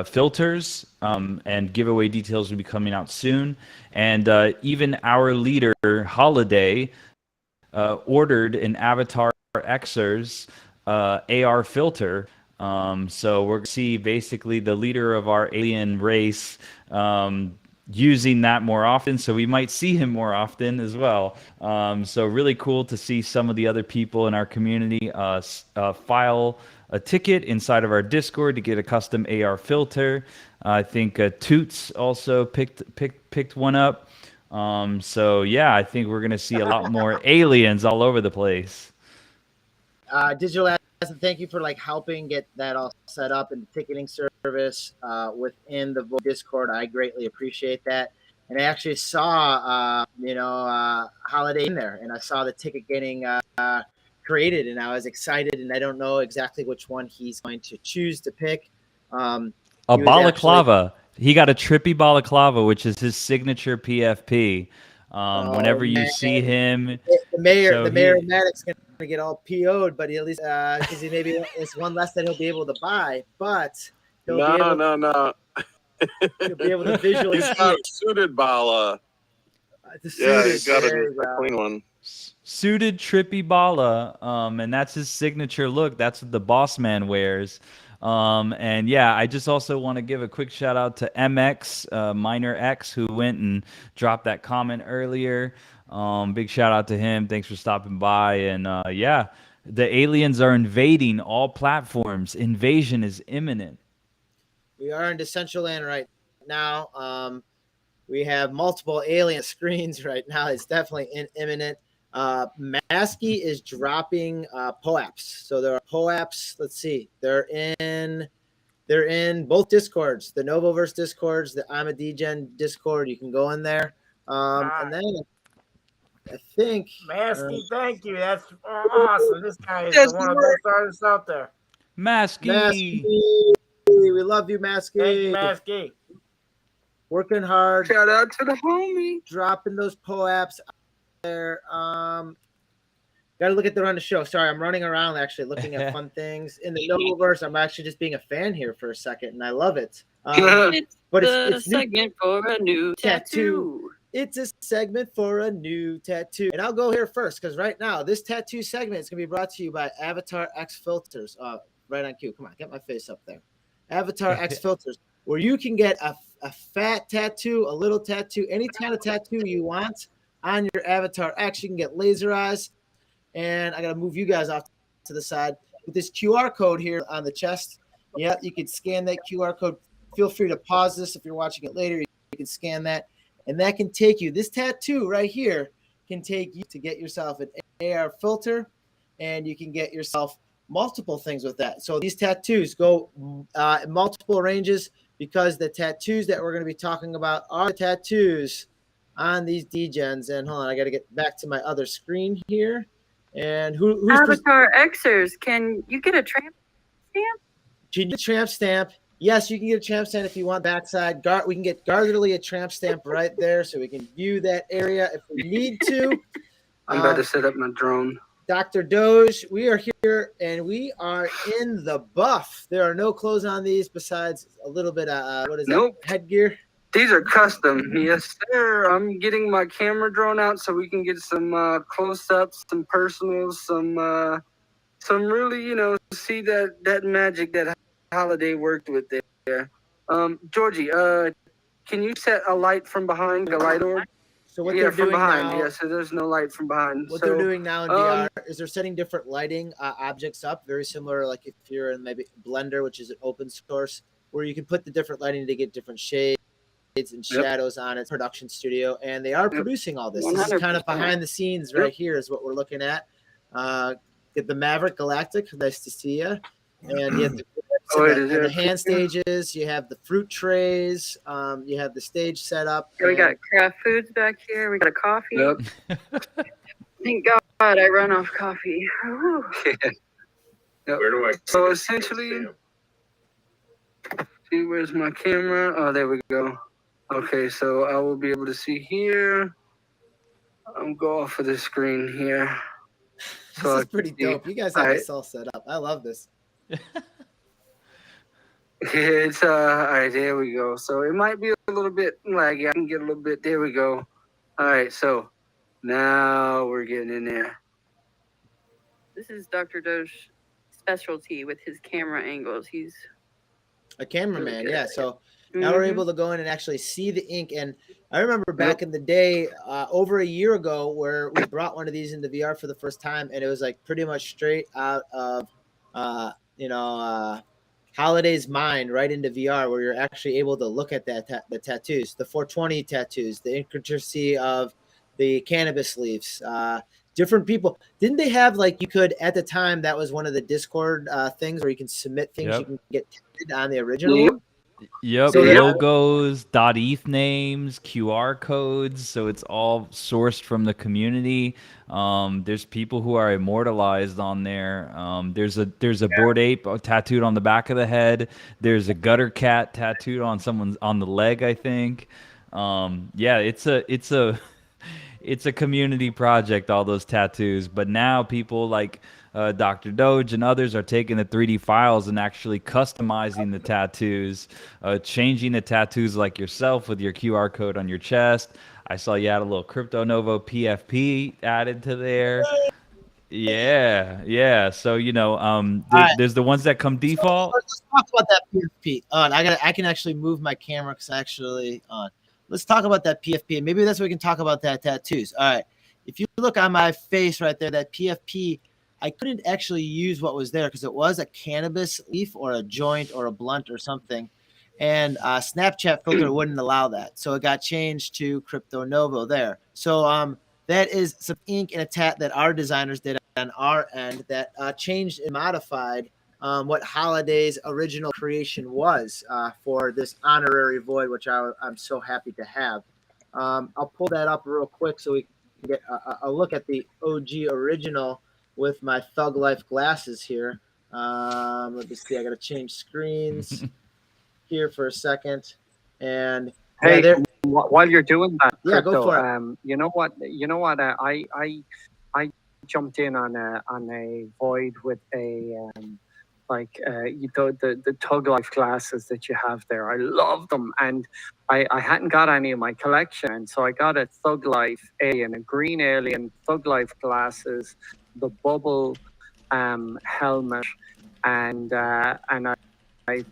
filters, and giveaway details will be coming out soon. And even our leader, Holiday, ordered an Avatar Xers AR filter. So we're going to see basically the leader of our alien race using that more often, so we might see him more often as well. So really cool to see some of the other people in our community file a ticket inside of our Discord to get a custom AR filter. I think Toots also picked one up. So yeah, I think we're gonna see a lot more aliens all over the place. Digital Asset, thank you for like helping get that all set up and ticketing service within the Discord. I greatly appreciate that. And I actually saw, Holiday in there, and I saw the ticket getting created, and I was excited. And I don't know exactly which one he's going to choose to pick. A balaclava. He got a trippy balaclava, which is his signature PFP. Whenever you see him, the mayor of Maddox going to get all PO'd, but at least because he maybe it's one less that he'll be able to buy, but he'll no. He'll be able to visually He's see got it. Suited Bala. He's got a clean one. Suited trippy Bala, and that's his signature look. That's what the boss man wears. And yeah, I just also want to give a quick shout out to MX, Minor X, who went and dropped that comment earlier. Big shout out to him. Thanks for stopping by. And yeah, the aliens are invading all platforms. Invasion is imminent. We are in Decentraland right now. We have multiple alien screens right now. It's definitely imminent. Maskey is dropping POAPs. So there are POAPs. Let's see. They're in both Discords, the Novoverse Discords, the I'm a DGen Discord. You can go in there. And then I think Maskey, thank you. That's awesome. This guy is the one of the best artists out there. Maskey. We love you, Maskey. Thank you, Maskey. Working hard. Shout out to the homie. Dropping those POAPs out there. Got to look at the run of the show. Sorry, I'm running around actually looking at fun things. In the Novoverse, I'm actually just being a fan here for a second, and I love it. But it's a segment for a new tattoo. It's a segment for a new tattoo. And I'll go here first because right now, this tattoo segment is going to be brought to you by Avatar X Filters. Right on cue. Come on, get my face up there. Avatar X Filters, where you can get a fat tattoo, a little tattoo, any kind of tattoo you want on your Avatar X. You can get laser eyes. And I got to move you guys off to the side. With this QR code here on the chest, yeah, you can scan that QR code. Feel free to pause this if you're watching it later. You can scan that. And that can take you, this tattoo right here can take you to get yourself an AR filter, and you can get yourself multiple things with that. So these tattoos go in multiple ranges because the tattoos that we're going to be talking about are the tattoos on these DGens. And hold on, I got to get back to my other screen here. And who's Avatar Xers, can you get a tramp stamp? Can you get a tramp stamp? Yes, you can get a tramp stamp if you want backside. We can get Guardedly a tramp stamp right there so we can view that area if we need to. I'm about to set up my drone. Dr. Doge, we are here and we are in the buff. There are no clothes on these besides a little bit of what is Nope. that? Headgear. These are custom. Yes, sir. I'm getting my camera drone out so we can get some close-ups, some personals, some really, see that magic that Holiday worked with there. Georgie, can you set a light from behind, a light orb? So what Yeah, they're from doing behind. now, Yeah, so there's no light from behind. what So they're doing now in VR is they're setting different lighting objects up, very similar like if you're in maybe Blender, which is an open source, where you can put the different lighting to get different shades and shadows on its production studio, and they are producing all this. This is kind of 100%. behind the scenes right here is what we're looking at. Get the Maverick Galactic, nice to see you. And you have the hand stages, you have the fruit trays, you have the stage set up. We got craft foods back here. We got a coffee. Yep. Thank God I run off coffee. Whew. Yep. Where do I? So essentially, see where's my camera? Oh, there we go. Okay, so I will be able to see here. I'm go off of the screen here. This is pretty dope. You guys have this all set up. I love this. It's all right, there we go. So it might be a little bit laggy. I can get a little bit. There we go. All right, so now we're getting in there. This is Dr. Doge's specialty with his camera angles. He's a cameraman, really yeah. So now we're able to go in and actually see the ink. And I remember back in the day, over a year ago, where we brought one of these into VR for the first time, and it was like pretty much straight out of, Holiday's mind right into VR, where you're actually able to look at the tattoos, the 420 tattoos, the intricacy of the cannabis leaves, different people. Didn't they have like you could at the time that was one of the Discord things where you can submit things you can get tatted on the original? Yep, So logos, .eth names, QR codes. So it's all sourced from the community. There's people who are immortalized on there. There's a Bored Ape tattooed on the back of the head. There's a gutter cat tattooed on someone's on the leg, I think. Yeah, it's a community project, all those tattoos. But now people like Dr. Doge and others are taking the 3D files and actually customizing the tattoos, changing the tattoos like yourself with your QR code on your chest. I saw you had a little Crypto Novo PFP added to there. Yeah. So there's the ones that come default. So let's talk about that PFP. I can actually move my camera because actually on. Let's talk about that PFP, and maybe that's where we can talk about that tattoos. All right. If you look on my face right there, that PFP, I couldn't actually use what was there because it was a cannabis leaf or a joint or a blunt or something. And Snapchat filter wouldn't allow that. So it got changed to Crypto Novo there. So that is some ink and a tat that our designers did on our end that changed and modified what Holiday's original creation was for this honorary void, which I'm so happy to have. I'll pull that up real quick so we can get a look at the OG original with my Thug Life glasses here. Let me see. I got to change screens here for a second. And hey, while you're doing that, yeah, Crypto, go for it. You know what? I jumped in on a void with a the Tug Life glasses that you have there. I love them, and I hadn't got any in my collection, so I got a Thug Life alien, a green alien Thug Life glasses, the bubble helmet, and I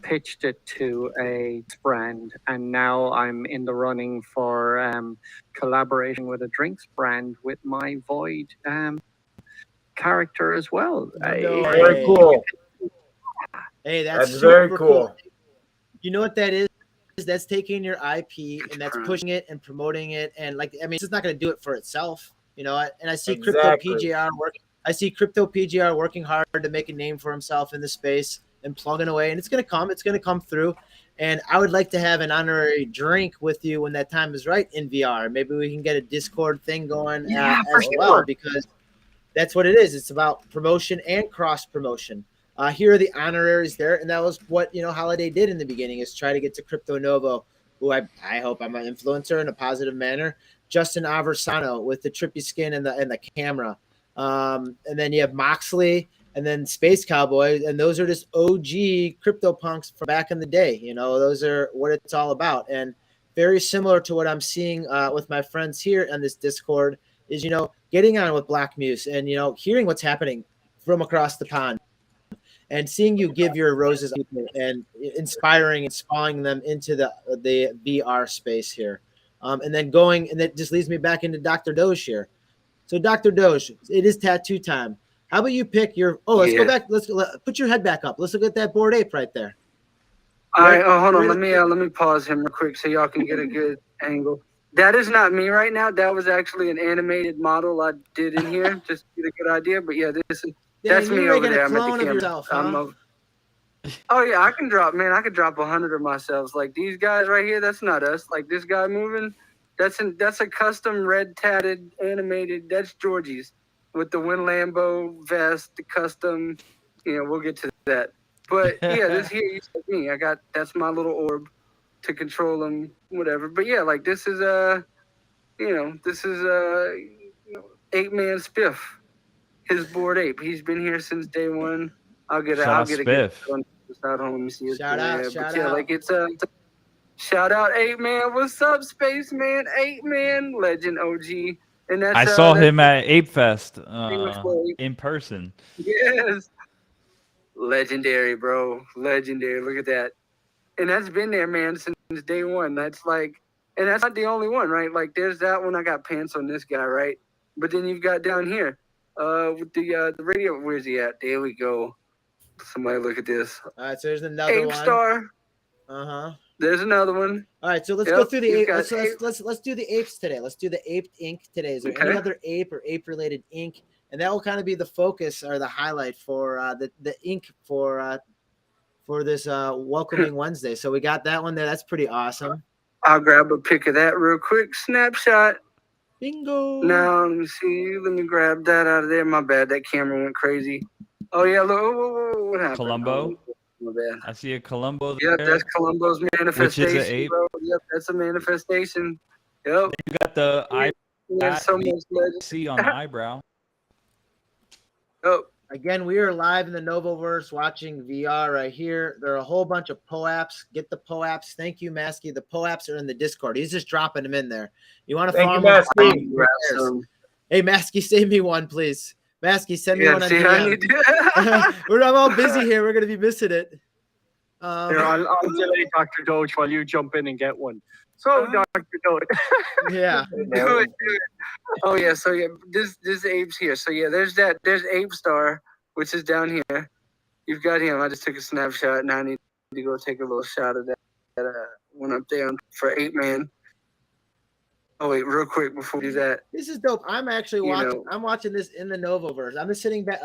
pitched it to a brand, and now I'm in the running for collaborating with a drinks brand with my Void character as well. Very cool. Hey, that's very super cool. You know what that is? That's taking your IP and that's pushing it and promoting it. And it's just not going to do it for itself, And I see Crypto PJR working. I see Crypto PJR working hard to make a name for himself in the space and plugging away. And it's going to come. It's going to come through. And I would like to have an honorary drink with you when that time is right in VR. Maybe we can get a Discord thing going as well, because that's what it is. It's about promotion and cross promotion. Here are the honoraries there, and that was what Holiday did in the beginning, is try to get to Crypto Novo, who I hope I'm an influencer in a positive manner. Justin Aversano with the trippy skin and the camera. And then you have Moxley, and then Space Cowboy, and those are just OG CryptoPunks from back in the day. You know, those are what it's all about, and very similar to what I'm seeing with my friends here on this Discord is, you know, getting on with Black Muse and, you know, hearing what's happening from across the pond and seeing you give your roses to people and inspiring and spawning them into the VR space here. And then going, and that just leads me back into Dr. Doge here. So Dr. Doge, it is tattoo time. How about you pick your, let's go back. Put your head back up. Let's look at that Bored Ape right there. All right, hold on. Let me pause him real quick so y'all can get a good angle. That is not me right now. That was actually an animated model I did in here just to get a good idea. But yeah, that's me over there. I'm at the camera. Yourself, huh? Oh yeah, I can drop 100 of myself. Like these guys right here, that's not us. Like this guy moving, that's a custom red tatted animated. That's Georgie's with the Win Lambo vest, the custom. You know, we'll get to that. But yeah, this here you said me. That's my little orb to control them, whatever. But yeah, like this is this is 8-man Spiff, his Bored Ape. He's been here since day one. I'll get a good one. Let me see his shout out. Like it's a shout out 8-man. What's up, Spaceman? 8-man legend OG. And that's I saw him at Ape Fest in person. Yes. Legendary, bro. Legendary. Look at that. And that's been there, man, since day one. That's like, and that's not the only one, right? Like, there's that one. I got pants on this guy, right? But then you've got down here, with the radio. Where's he at? There we go. Somebody look at this. All right, so there's another Ape one. Star. There's another one. All right, so let's go through the ape. Let's do the apes today. Let's do the ape ink today. Is there any other ape or ape related ink? And that will kind of be the focus or the highlight for the ink for this welcoming Wednesday. So we got that one there. That's pretty awesome. I'll grab a pic of that real quick. Snapshot. Bingo. Now let me see. Let me grab that out of there. My bad. That camera went crazy. Oh yeah. Look. What happened? Columbo. My bad. I see a Columbo there. Yep, that's Columbo's manifestation. Which is an ape. Bro. Yep, that's a manifestation. Yep. You got the eye. So much see on the eyebrow. Oh. Again, we are live in the Novoverse watching VR right here. There are a whole bunch of POAPs. Get the POAPs. Thank you, Masky. The POAPs are in the Discord. He's just dropping them in there. You want to follow Masky. Hey, Masky, save me one, please. Masky, send me one on DM. I'm all busy here. We're going to be missing it. Here, I'll delay Dr. Doge while you jump in and get one. So, Dr. Doge. Yeah. Do it. Oh, yeah. So, yeah, this ape's here. So, yeah, there's Ape Star, which is down here. You've got him. I just took a snapshot. Now I need to go take a little shot of that one up there for 8-man. Oh, wait, real quick before we do that. This is dope. I'm actually watching. I'm watching this in the Novoverse. I'm just sitting back.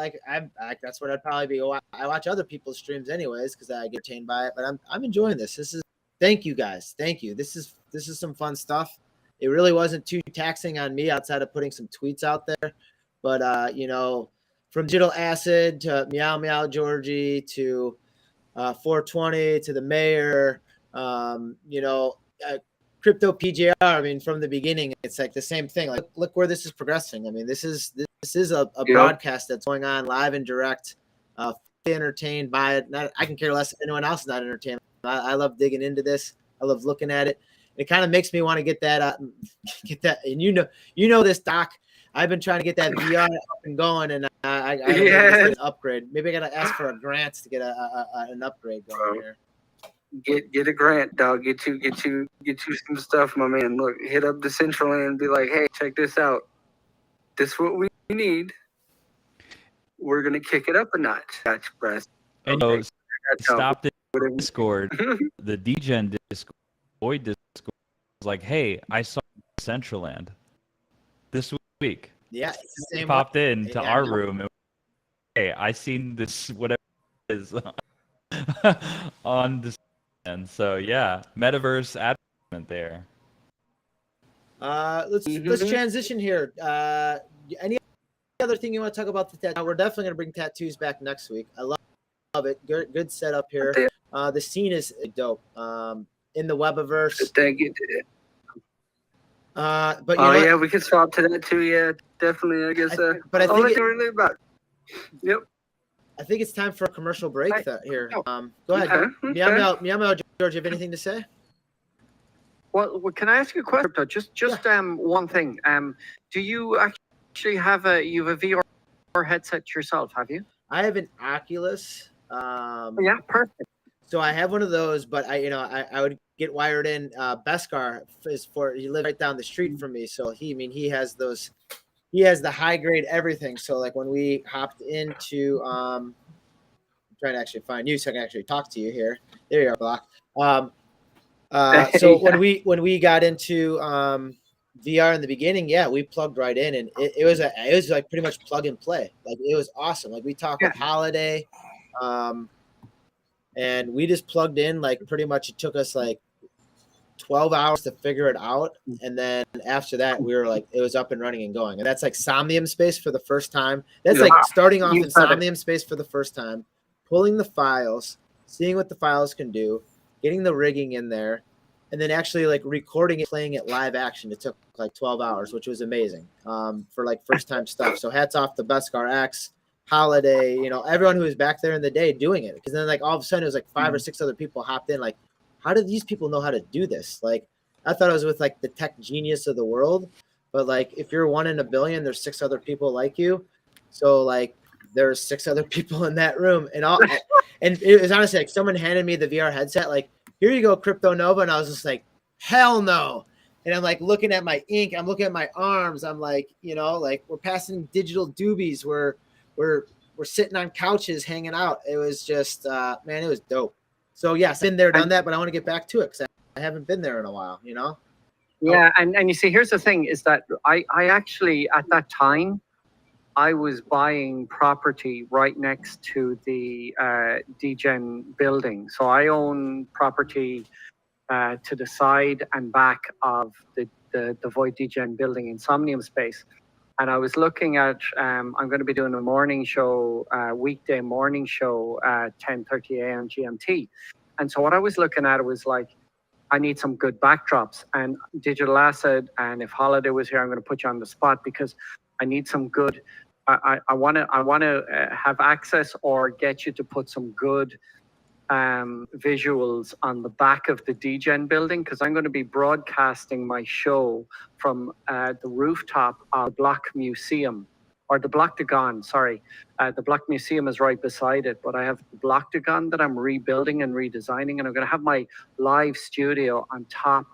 That's what I'd probably be. I watch other people's streams anyways because I get entertained by it. But I'm enjoying this. Thank you guys. Thank you. This is some fun stuff. It really wasn't too taxing on me outside of putting some tweets out there. But from Digital Acid to Meow Meow Georgie to 420 to the mayor, Crypto PJR. I mean, from the beginning, it's like the same thing. Like, look where this is progressing. I mean, this is a broadcast that's going on live and direct. Entertained by it. I can care less if anyone else is not entertained. I love digging into this. I love looking at it. It kind of makes me want to get that. And you know this, Doc. I've been trying to get that VR up and going, and I get an upgrade. Maybe I gotta ask for a grant to get an upgrade going here. Get a grant, dog. Get you some stuff, my man. Look, hit up the Central and be like, hey, check this out. This is what we need. We're gonna kick it up a notch. Gotcha, press. And stop the Discord. The DGen Discord, Void Discord was like, hey, I saw Centraland this week. Yeah, it's the same. Popped into our room. And, hey, I seen this whatever it is on this. And so yeah, Metaverse advertisement there. Let's transition here. Any other thing you want to talk about the tattoo? We're definitely going to bring tattoos back next week. I love it. Good setup here. The scene is dope. In the Webaverse. Thank you. But you Oh know, yeah, we could swap to that too. Yeah, definitely. I guess. but I I'll think let it- you really about. Yep. I think it's time for a commercial break here. Go ahead. Okay, Meow, okay. meow, meow, George, you have anything to say? Well, can I ask you a question? Just one thing. Do you actually have a VR headset yourself? Have you? I have an Oculus. Yeah, perfect. So I have one of those, but I would get wired in. Beskar is for he lives right down the street from me, so he has those. He has the high grade everything. So like when we hopped into I'm trying to actually find you so I can actually talk to you here. There you are, Block. So Yeah. when we got into VR in the beginning, yeah, we plugged right in, and it was like pretty much plug and play. Like it was awesome. Like we talked with Holiday, and we just plugged in. Like pretty much, it took us like 12 hours to figure it out, and then after that, we were like, it was up and running and going. And that's like Somnium Space for the first time. That's like starting off You in said it. Somnium Space for the first time, pulling the files, seeing what the files can do, getting the rigging in there, and then actually like recording it, playing it live action. It took like 12 hours, which was amazing for like first time stuff. So hats off to Beskar X, Holiday, everyone who was back there in the day doing it. Because then like all of a sudden it was like 5 or 6 other people hopped in. Like, how did these people know how to do this? Like, I thought I was with like the tech genius of the world, but like if you're one in a billion, there's 6 other people like you. So like there's 6 other people in that room, and it was honestly like someone handed me the VR headset, like, here you go, Crypto Nova, and I was just like, hell no. And I'm like looking at my ink, I'm looking at my arms, I'm like, like we're passing digital doobies, we're sitting on couches hanging out. It was just man, it was dope. So yes, been there, done that, but I want to get back to it because I haven't been there in a while, Yeah, and you see, here's the thing: is that I actually at that time I was buying property right next to the DGen building, so I own property to the side and back of the Void DGen building in Somnium Space. And I was looking at, I'm going to be doing a morning show, weekday morning show at 10:30 a.m. GMT. And so what I was looking at was like, I need some good backdrops and digital asset. And if Holiday was here, I'm going to put you on the spot because I need some good. I want to have access or get you to put some good visuals on the back of the DGen building because I'm going to be broadcasting my show from the rooftop of the Block Museum, or the Blocktagon, sorry. The Block Museum is right beside it, but I have the Blocktagon that I'm rebuilding and redesigning, and I'm going to have my live studio on top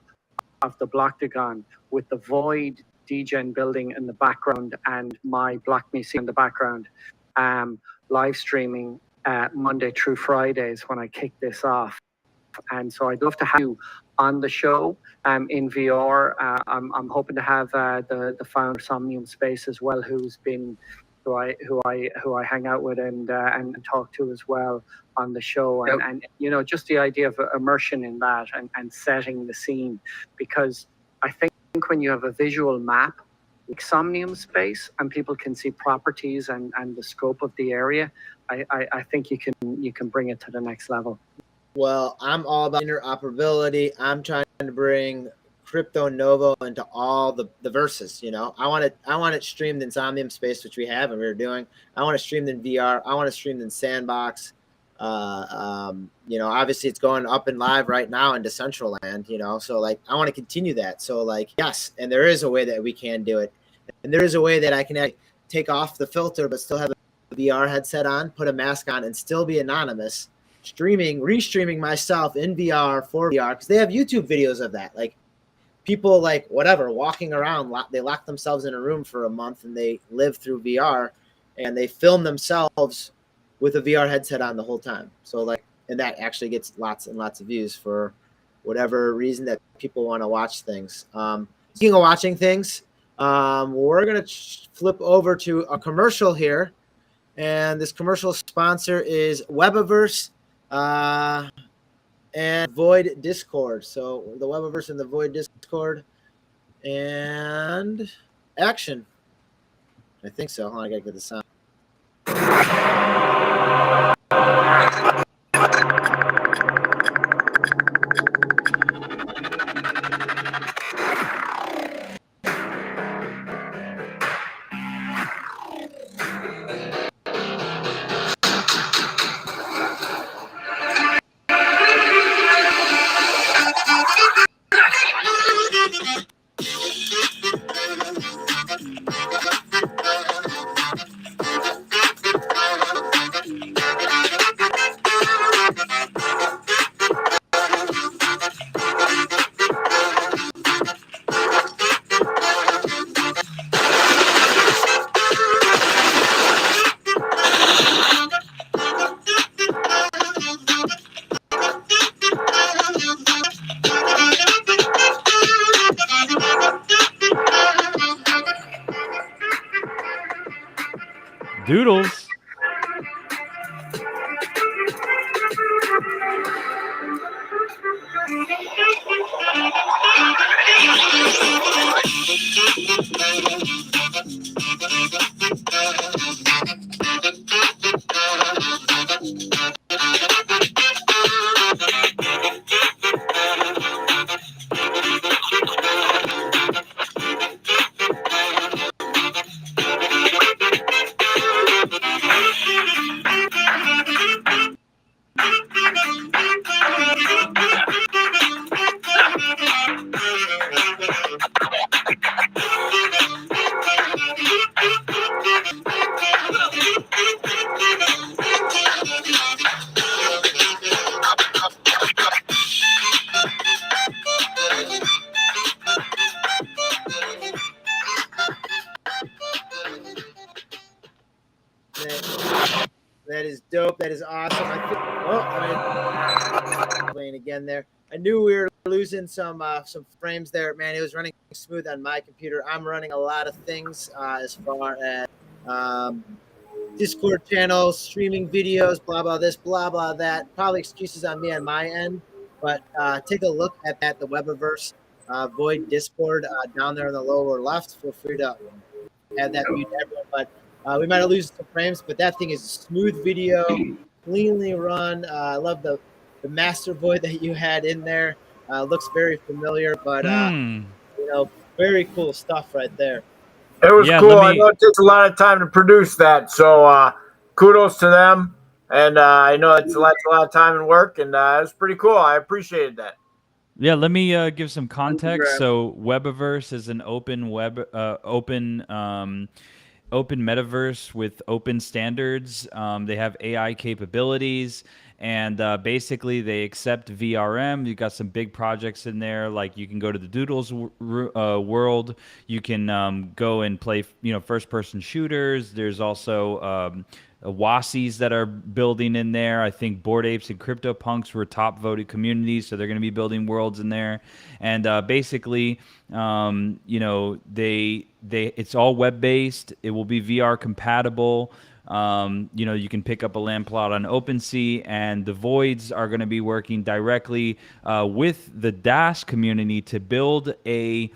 of the Blocktagon with the Void DGen building in the background and my Block Museum in the background, live streaming Monday through Fridays when I kick this off. And so I'd love to have you on the show in VR. I'm hoping to have the founder of Somnium Space as well, who I hang out with and talk to as well on the show. And just the idea of immersion in that and setting the scene, because I think when you have a visual map like Somnium Space and people can see properties and the scope of the area, I think you can bring it to the next level. Well, I'm all about interoperability. I'm trying to bring Crypto Novo into all the verses. I want it streamed in Somnium Space, which we have and we're doing. I want it streamed in VR. I want it streamed in Sandbox. Obviously it's going up and live right now in Decentraland. So like I want to continue that. So like yes, and there is a way that we can do it, and there is a way that I can take off the filter but still have a VR headset on, put a mask on, and still be anonymous. Restreaming myself in VR for VR because they have YouTube videos of that. Like people like whatever walking around, they lock themselves in a room for a month and they live through VR and they film themselves with a VR headset on the whole time. So like, and that actually gets lots and lots of views for whatever reason that people want to watch things. Speaking of watching things, we're gonna flip over to a commercial here, and this commercial sponsor is Webaverse. And Void Discord. So the Webaverse and the Void Discord, and action. I think so. Hold on, I gotta get the sound. Doodles. That is dope. That is awesome. Playing again there. I knew we were losing some frames there, man. It was running smooth on my computer. I'm running a lot of things as far as Discord channels, streaming videos, blah blah this, blah blah that. Probably excuses on me on my end, but take a look at that. The Webiverse Void Discord down there in the lower left. Feel free to add that view to everyone. But we might have lost some frames, but that thing is a smooth video, cleanly run. I love the master void that you had in there. Looks very familiar, but very cool stuff right there. It was cool. I know it takes a lot of time to produce that, so kudos to them. And I know it's a lot of time and work, and it was pretty cool. I appreciated that. Yeah, let me give some context. So Webiverse is an open open metaverse with open standards. They have AI capabilities, and basically they accept VRM. You've got some big projects in there, like you can go to the Doodles world. You can go and play, first-person shooters. There's also WASIs that are building in there. I think Bored Apes and CryptoPunks were top voted communities, so they're going to be building worlds in there. And basically, it's all web based. It will be VR compatible. You can pick up a land plot on OpenSea, and the Voids are going to be working directly with the DAS community to build a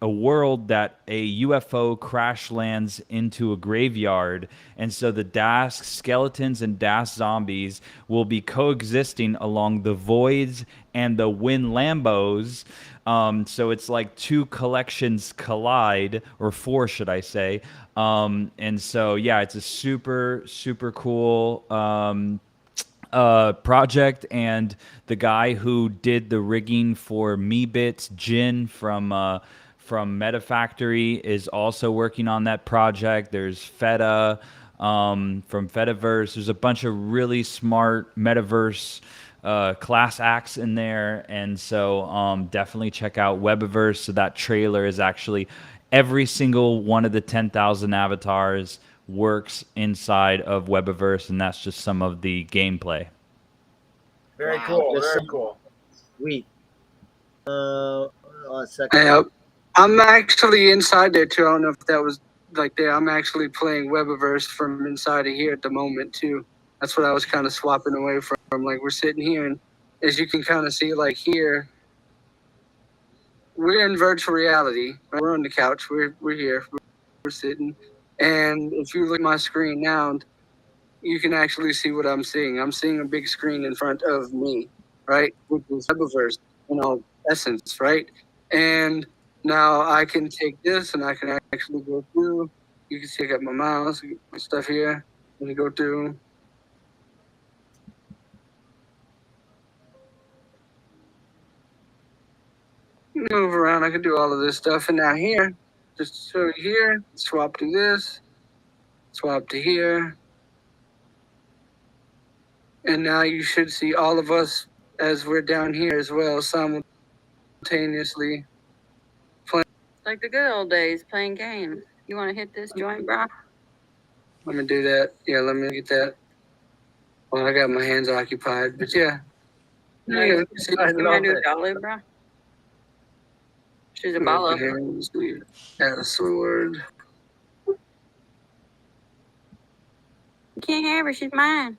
world that a UFO crash lands into a graveyard. And so the DAS skeletons and DAS zombies will be coexisting along the Voids and the Win Lambos. So it's like two collections collide, or four, should I say. And so, yeah, it's a super, super cool project, and the guy who did the rigging for Meebits, Jin from MetaFactory, is also working on that project. There's Feta from Fetaverse. There's a bunch of really smart Metaverse class acts in there, and so definitely check out Webiverse. So that trailer is actually every single one of the 10,000 avatars works inside of Webiverse, and that's just some of the gameplay. Very cool. Very cool. Sweet. I'm actually inside there too. I don't know if that was like there. I'm actually playing Webiverse from inside of here at the moment too. That's what I was kind of swapping away from. Like, we're sitting here, and as you can kind of see, like here, we're in virtual reality. Right? We're on the couch. We're here. We're sitting. And if you look at my screen now, you can actually see what I'm seeing. I'm seeing a big screen in front of me, right? Which is Webiverse in all essence, right? And now I can take this and I can actually go through. You can see I got my mouse, my stuff here. Let me go through. Move around. I can do all of this stuff. And now here, just show you here, swap to this, swap to here. And now you should see all of us as we're down here as well, simultaneously playing. Like the good old days, playing games. You want to hit this joint, bro? Let me do that. Yeah, let me get that. Well, I got my hands occupied, but yeah. No, you want to do a dolly, bro? She's a baller. Add a sword. can't have her. She's mine.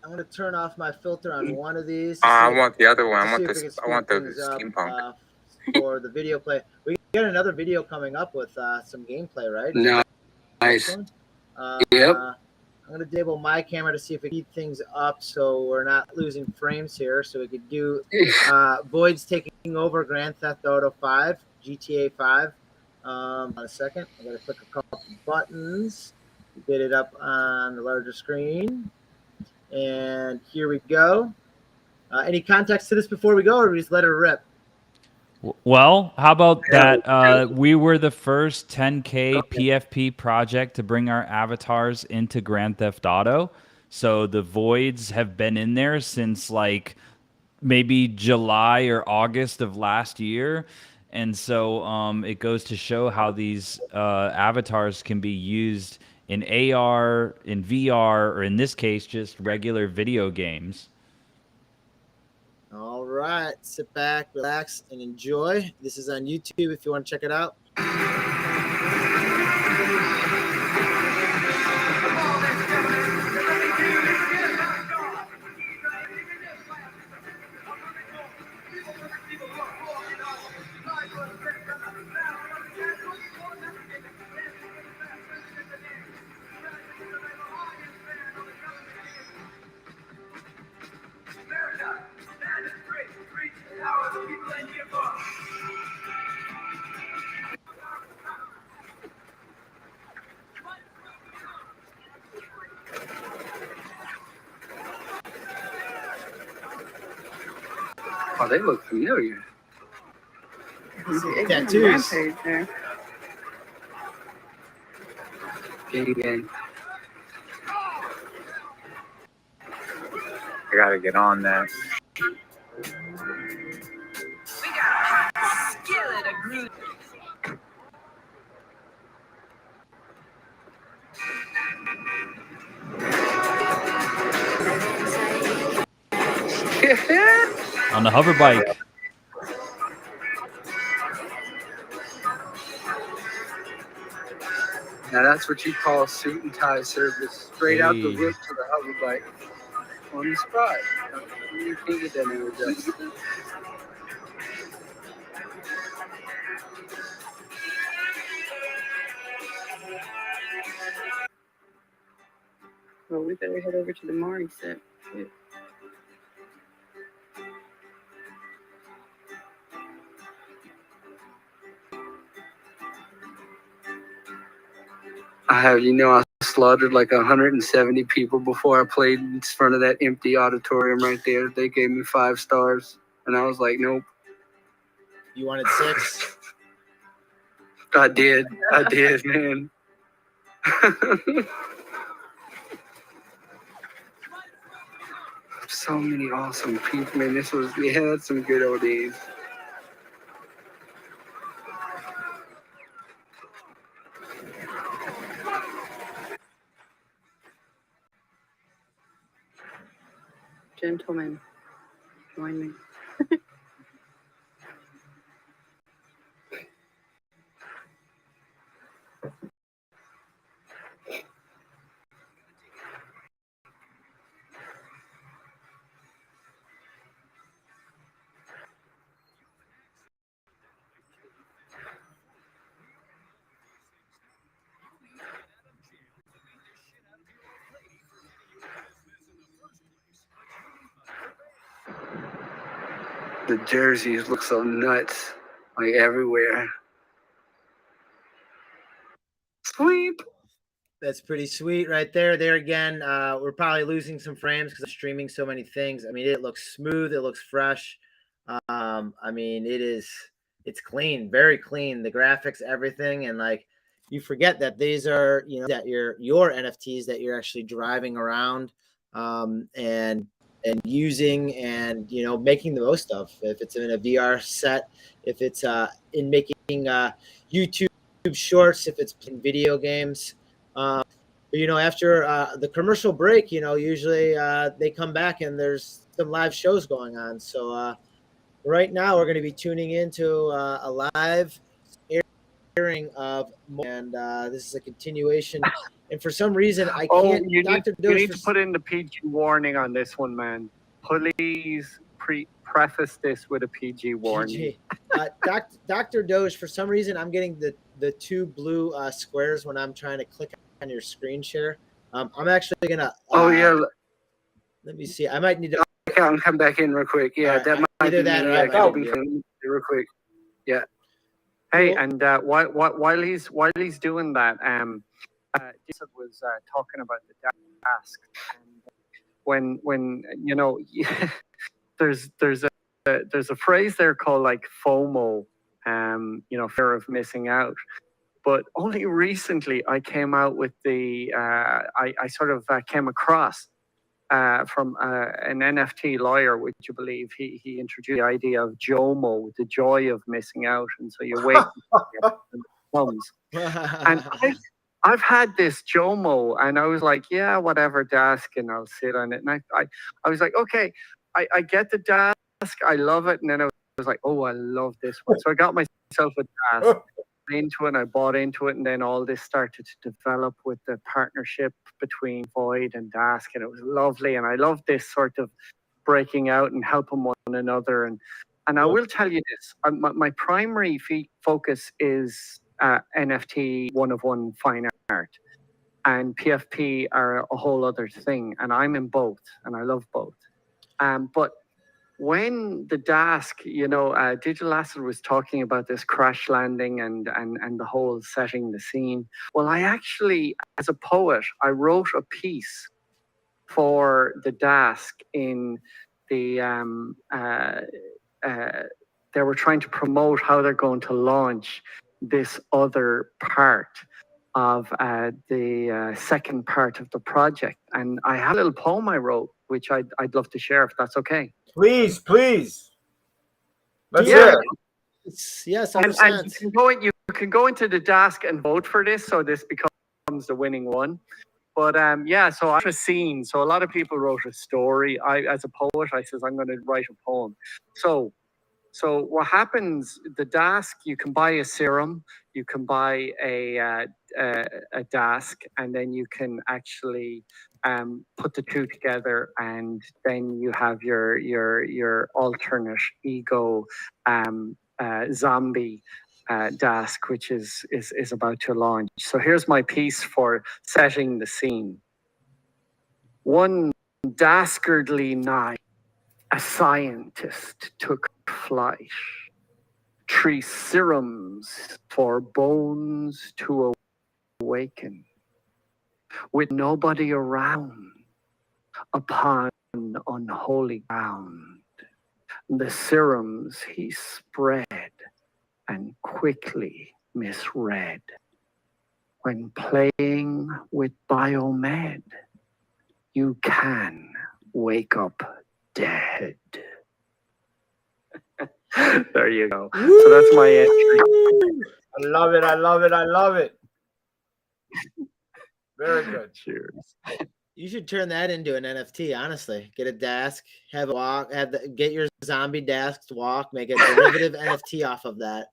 I'm gonna turn off my filter on one of these. I want the other one. To I want see if we this. can I want speed the things up, steampunk. for the video play. We got another video coming up with some gameplay, right? Nice. Yep. I'm gonna disable my camera to see if we can speed things up so we're not losing frames here. So we could do Void's taking over Grand Theft Auto 5, GTA 5. A second. I gotta click a couple buttons to get it up on the larger screen. And here we go. Any context to this before we go, or we just let her rip? Well, how about that? We were the first 10K PFP project to bring our avatars into Grand Theft Auto. So the voids have been in there since like maybe July or August of last year. And so it goes to show how these avatars can be used in AR, in VR, or in this case, just regular video games. All right, sit back, relax, and enjoy. This is on YouTube if you want to check it out. Oh, they look familiar. Tattoos. Gang. I gotta get on that. On the hover bike. Now that's what you call suit and tie service. Straight out the Hey. whip to the hover bike. On the spot. You can't get that energized. Well, we better head over to the Mari set. Shit. I slaughtered like 170 people before I played in front of that empty auditorium right there. They gave me 5 stars. And I was like, nope. You wanted 6? I did, man. So many awesome people, man. That's some good old days. Gentlemen, join me. The jerseys look so nuts, like everywhere. Sweep. That's pretty sweet right there. There again, we're probably losing some frames because I'm streaming so many things. I mean, it looks smooth. It looks fresh. I mean, it's clean, very clean. The graphics, everything, and like you forget that these are, that your NFTs that you're actually driving around, and using and making the most of. If it's in a VR set, if it's in making YouTube shorts, if it's in video games. After the commercial break, usually they come back and there's some live shows going on. So right now we're going to be tuning into a live airing of, and this is a continuation and for some reason I Oh, can't. you Dr. you Doge, need to put in the PG warning on this one, man. Please preface this with a PG warning. Dr. Doge, for some reason I'm getting the two blue squares when I'm trying to click on your screen share. I'm actually gonna. Oh yeah, Let me see. I might need to. I'll come back in real quick. Yeah, Alright, that might either be that me. or Yeah, I go might need to. real quick. Yeah. Hey, Cool. and while he's doing that, Jason was talking about the task, and when you know, there's a phrase there called like FOMO, you know, fear of missing out. But only recently I came out with the I sort of came across from an NFT lawyer, would you believe? He introduced the idea of JOMO, the joy of missing out, and so you wait and it comes. And I've had this JOMO, and I was like, yeah, whatever, desk, and I'll sit on it. And I was like, okay, I get the desk, I love it, and then I was like, oh, I love this one. So I got myself a desk. Into it and I bought into it, and then all this started to develop with the partnership between Void and Dask, and it was lovely. And I love this sort of breaking out and helping one another. And I will tell you this: my primary focus is NFT one of one fine art, and PFP are a whole other thing. And I'm in both, and I love both. But when the Dask, you know, Digital Asset was talking about this crash landing and the whole setting the scene. Well, I actually, as a poet, I wrote a piece for the Dask in the, they were trying to promote how they're going to launch this other part of the second part of the project. And I had a little poem I wrote, which I'd love to share if that's okay. Please. Let's Yeah. hear it. Yes, And 100%. you can go into the Dask and vote for this, so this becomes the winning one. But yeah, so I have a scene. So a lot of people wrote a story. As a poet, I says I'm going to write a poem. So what happens? The Dask, you can buy a serum, you can buy a Dask, and then you can actually put the two together, and then you have your alternate ego zombie Dask, which is about to launch. So here's my piece for setting the scene. One dastardly night, a scientist took flight. 3 serums for bones to awaken, with nobody around, upon unholy ground. The serums he spread and quickly misread. When playing with Biomed, you can wake up dead. There you go. So that's my entry. I love it. Very good. Cheers. You should turn that into an NFT. Honestly, get a Dask, have a walk, get your zombie Dask walk, make a derivative NFT off of that.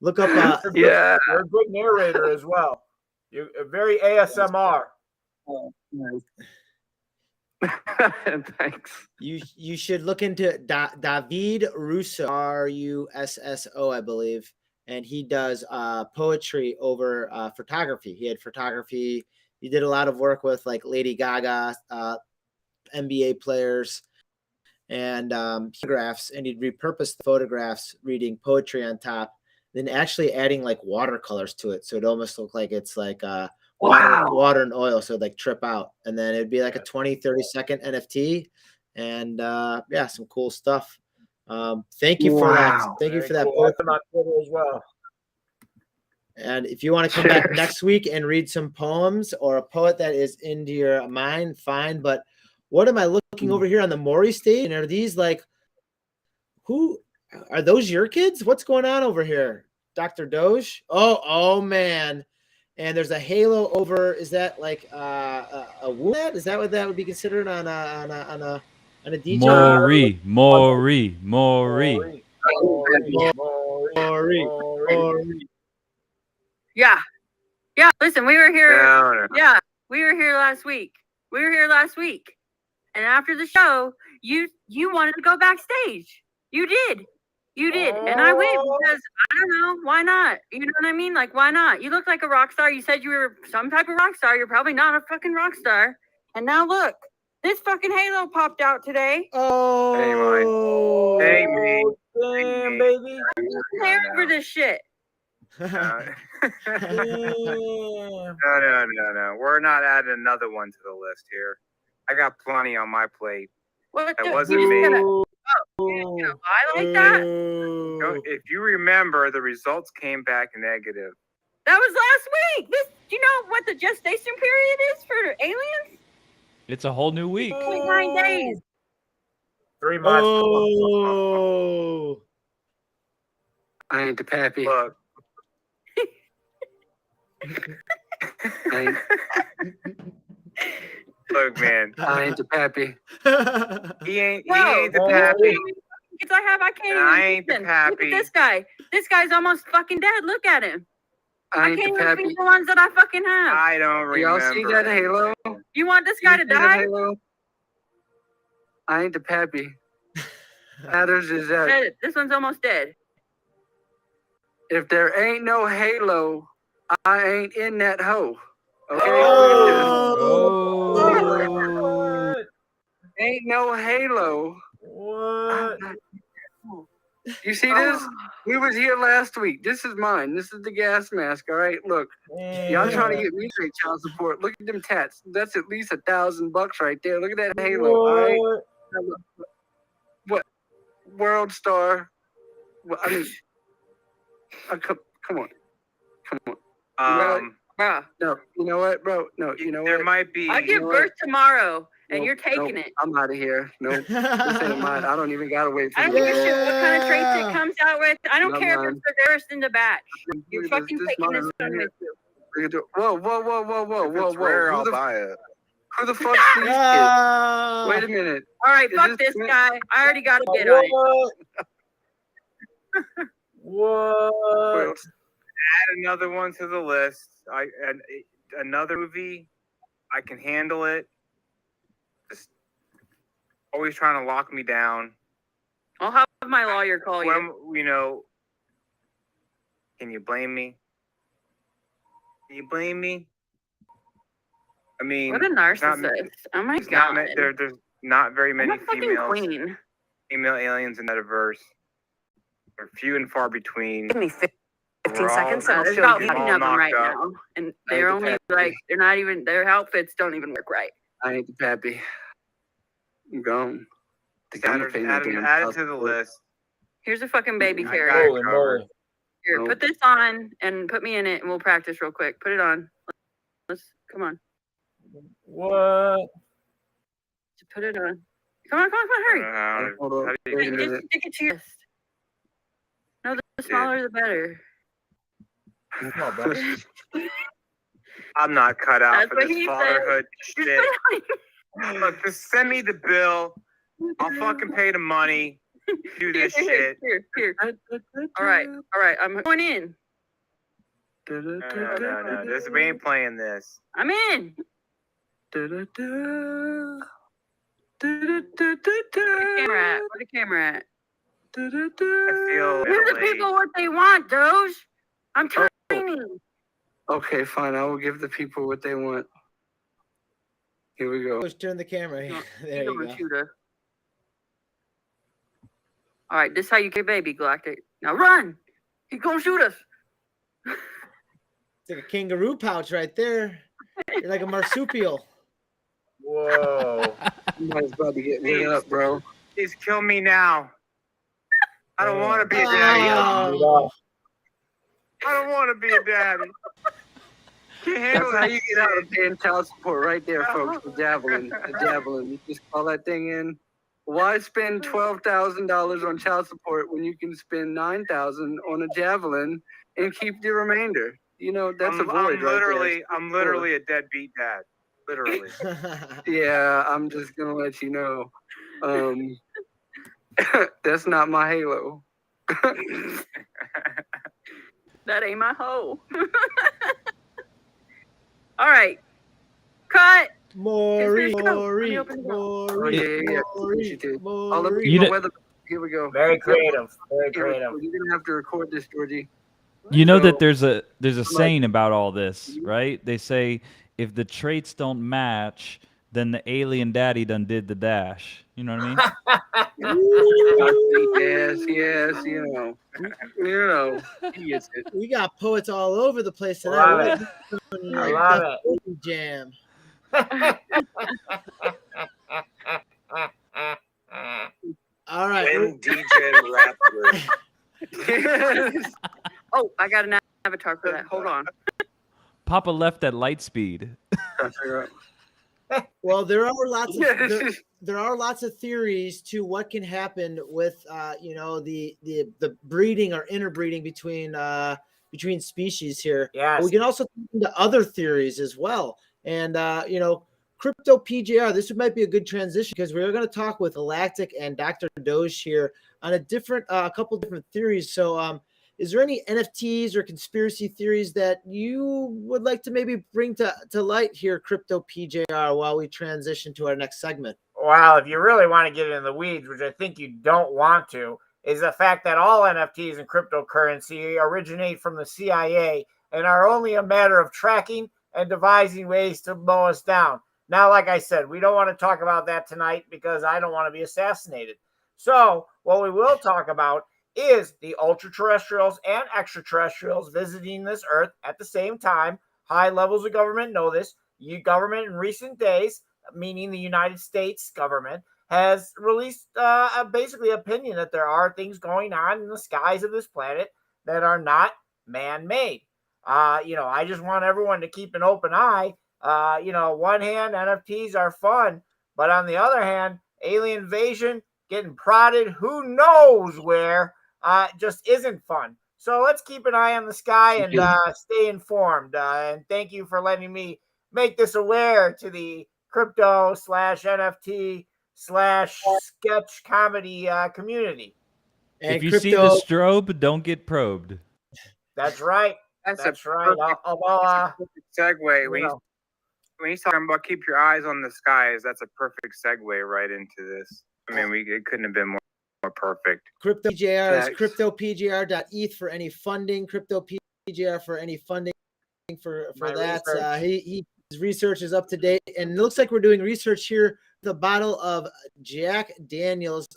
Look up. Yeah, you're a good narrator as well. You're very ASMR. Oh, nice. Thanks. You should look into David Russo, Russo, I believe, and he does poetry over photography. He had photography. He did a lot of work with like Lady Gaga, NBA players, and photographs, and he'd repurpose the photographs, reading poetry on top, then actually adding like watercolors to it, so it almost looked like it's like water and oil, so like trip out, and then it'd be like a 20-30 second NFT, and yeah, some cool stuff. Thank you for that. Thank you for that. Cool. That's on Twitter as well. And if you want to come back next week and read some poems or a poet that is into your mind, fine. But what am I looking over here on the Maury stage? And are these like, who are those your kids? What's going on over here? Dr. Doge? Oh man. And there's a halo over. Is that like a wood? Is that what that would be considered on a DJ? Yeah. Yeah, listen, we were here. No. Yeah, we were here last week. And after the show, you wanted to go backstage. You did. And I went because I don't know, why not? You know what I mean? Like, why not? You look like a rock star. You said you were some type of rock star. You're probably not a fucking rock star. And now look, this fucking halo popped out today. Oh, Hey, me. Damn, baby. I'm hair for this shit. No. Damn. No. We're not adding another one to the list here. I got plenty on my plate. What That the, wasn't you me. just gonna lie like that? If you remember, the results came back negative. That was last week. Do you know what the gestation period is for aliens? It's a whole new week. 29 days. 3 months. Oh. I ain't the pappy. Look. I ain't, Look, man. I ain't the pappy. He ain't Whoa. the pappy. Kids I have, I can't And I even ain't the feed them. Look pappy. at this guy. This guy's almost fucking dead. Look at him. I I ain't can't the even feed pappy. the ones that I fucking have. I don't remember. Y'all see that halo? You want this guy to You see that die? halo? I ain't the pappy. Matters is that Dead. This one's almost dead. if there ain't no halo, I ain't in that hoe. Okay? Oh. Ain't no halo. What? You see this? We was here last week. This is mine. This is the gas mask. All right, look. Y'all trying to get me to pay child support. Look at them tats. That's at least $1,000 right there. Look at that halo. All right. What? World star. Well, I mean, come on. Bruh. No, you know what, bro? No, you know there what? might be. I give birth tomorrow, and you're taking Nope, it. I'm out of here. Nope. This ain't mine. I don't even gotta wait for I don't you. give a shit what kind of traits it comes out with. I don't Not care if mine. it's the first in the batch. You're Look at fucking this taking this mine one right with you. Whoa. If it's rare, I'll buy it. Who the fuck's these kids? Ah. Wait a minute. All right, Is fuck this this guy. I already got a bid on it. What? Add another one to the list. Another movie. I can handle it. Just always trying to lock me down. I'll have my lawyer call you. Can you blame me? I mean, What a narcissist. Oh my god. There's not very many I'm a fucking queen. female aliens in Metaverse. They're few and far between. Give me 15 seconds So and I'll there's show about you. 15 of them right now. And they're only like, they're not even, their outfits don't even work right. I ain't the pappy. I'm gone. Add it to the list. Here's a fucking baby I got carrier. it covered. Here, put this on and put me in it and we'll practice real quick. Put it on. Come on. What? Just put it on. Come on, hurry. Hold on. Wait a Just minute. stick it to your wrist. No, the smaller the better. I'm not cut out That's for what this he fatherhood said. shit. Look, just send me the bill. I'll fucking pay the money. Do this shit. Here. All right. I'm going in. No. We ain't playing this. I'm in. Where the camera at? I feel Give the people what they want, Doge. I'm tiny. Okay, fine. I will give the people what they want. Here we go. Let's turn the camera. There you go. Shooter. All right, this is how you get baby Galactic. Now run. He's gonna shoot us. It's like a kangaroo pouch right there. You're like a marsupial. Whoa. Somebody's about to get lit up, bro. Please kill me now. I don't want to be a daddy. I don't want to be a daddy. Can't handle That's how that you get out of shit. paying child support right there, folks. The javelin. You just call that thing in. Why spend $12,000 on child support when you can spend $9,000 on a javelin and keep the remainder? You know, that's a void I'm literally a deadbeat dad. Literally. Yeah, I'm just gonna let you know. That's not my halo. That ain't my hoe. All right. Cut. Maury, Let me Maury, open the door. Maury, Yeah. Maury, All the Maury. You know- weather. Here we go. Very Yep. creative. Very creative. You're gonna have to record this, Georgie. You know So- that there's a saying about all this, right? They say if the traits don't match, then the alien daddy done did the dash. You know what I mean? Yes, you know, he gets it. We got poets all over the place tonight. Love We're it. doing I like love the it. poetry jam. All right. When DJ Raptor. Oh, I got an avatar for that. Hold on. Papa left at light speed. Well, there are lots of Yeah, there are lots of theories to what can happen with the breeding or interbreeding between species here. Yes. But we can also think into other theories as well. And crypto PJR, this might be a good transition because we're going to talk with Galactic and Dr. Doge here on a couple different theories. So is there any NFTs or conspiracy theories that you would like to maybe bring to light here, Crypto PJR, while we transition to our next segment? Well, if you really want to get in the weeds, which I think you don't want to, is the fact that all NFTs and cryptocurrency originate from the CIA and are only a matter of tracking and devising ways to mow us down. Now, like I said, we don't want to talk about that tonight because I don't want to be assassinated. So what we will talk about is the ultra-terrestrials and extraterrestrials visiting this Earth at the same time. High levels of government know this. Government in recent days, meaning the United States government, has released basically opinion that there are things going on in the skies of this planet that are not man-made. I just want everyone to keep an open eye. One hand, NFTs are fun, but on the other hand, alien invasion, getting prodded, who knows where, just isn't fun. So let's keep an eye on the sky and stay informed. And thank you for letting me make this aware to the crypto / NFT / sketch comedy community. And if you see the strobe, don't get probed. That's right. That's right. Perfect segue. When he's talking about keep your eyes on the skies, that's a perfect segue right into this. I mean, it couldn't have been more perfect. Crypto PJR is cryptopgr.eth for any funding. Crypto PJR for any funding for that. His research is up to date, and it looks like we're doing research here. The bottle of Jack Daniels.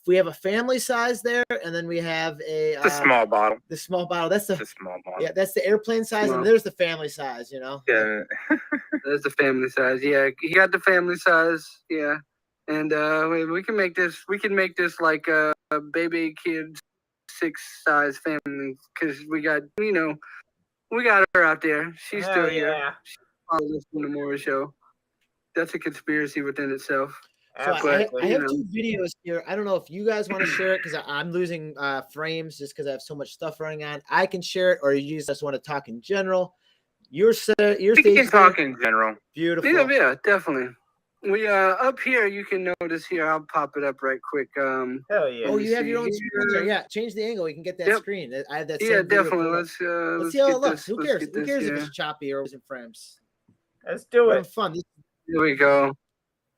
We have a family size there, and then we have the small bottle. The small bottle. That's the small bottle. Yeah, that's the airplane size, and there's the family size. Yeah, there's the family size. Yeah, he got the family size. Yeah, and we can make this. We can make this like a baby kid 6 size family because we got we got her out there. She's still here. She's probably listening to more show. That's a conspiracy within itself. So I have 2 videos here. I don't know if you guys want to share it because I'm losing frames just because I have so much stuff running on. I can share it, or you just want to talk in general. We can talk in general. Beautiful. Yeah, definitely. We up here. You can notice here. I'll pop it up right quick. Hell yeah! Oh, you have your own screen there. Yeah, change the angle. You can get that screen. I have that. Yeah, definitely. Let's see how it looks. Who cares? Who cares if it's choppy or isn't frames? Let's do it. Fun. Here we go.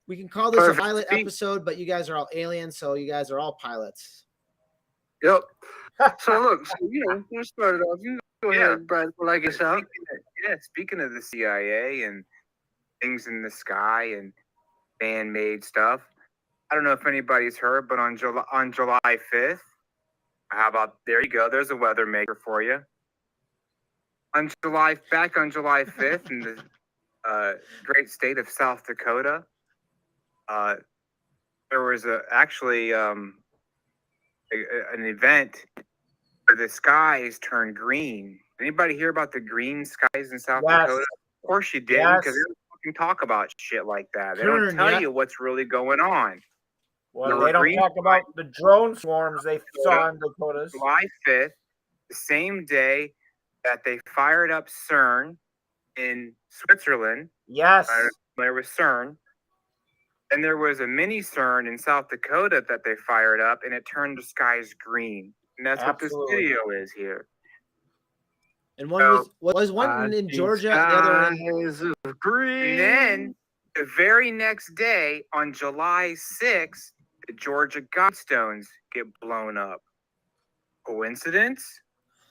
We can call this a pilot episode, but you guys are all aliens, so you guys are all pilots. Yep. So look, we'll start it off. You go ahead, Brad. Like it's out. Speaking of the CIA and things in the sky and man-made stuff, I don't know if anybody's heard, but on July 5th, how about there you go? There's a weather maker for you. Back on July 5th in the great state of South Dakota, there was actually an event where the skies turned green. Anybody hear about the green skies in South Dakota? Of course you did, because they don't fucking talk about shit like that. They don't tell you what's really going on. Well, they don't talk about the drone swarms they saw in Dakotas. July 5th, the same day that they fired up CERN in Switzerland. Yes. There was CERN. And there was a mini CERN in South Dakota that they fired up, and it turned the skies green. And that's what this video is here. And one was one in Georgia, and the other one in Skies of green. And then the very next day, on July 6th, the Georgia Guidestones get blown up. Coincidence?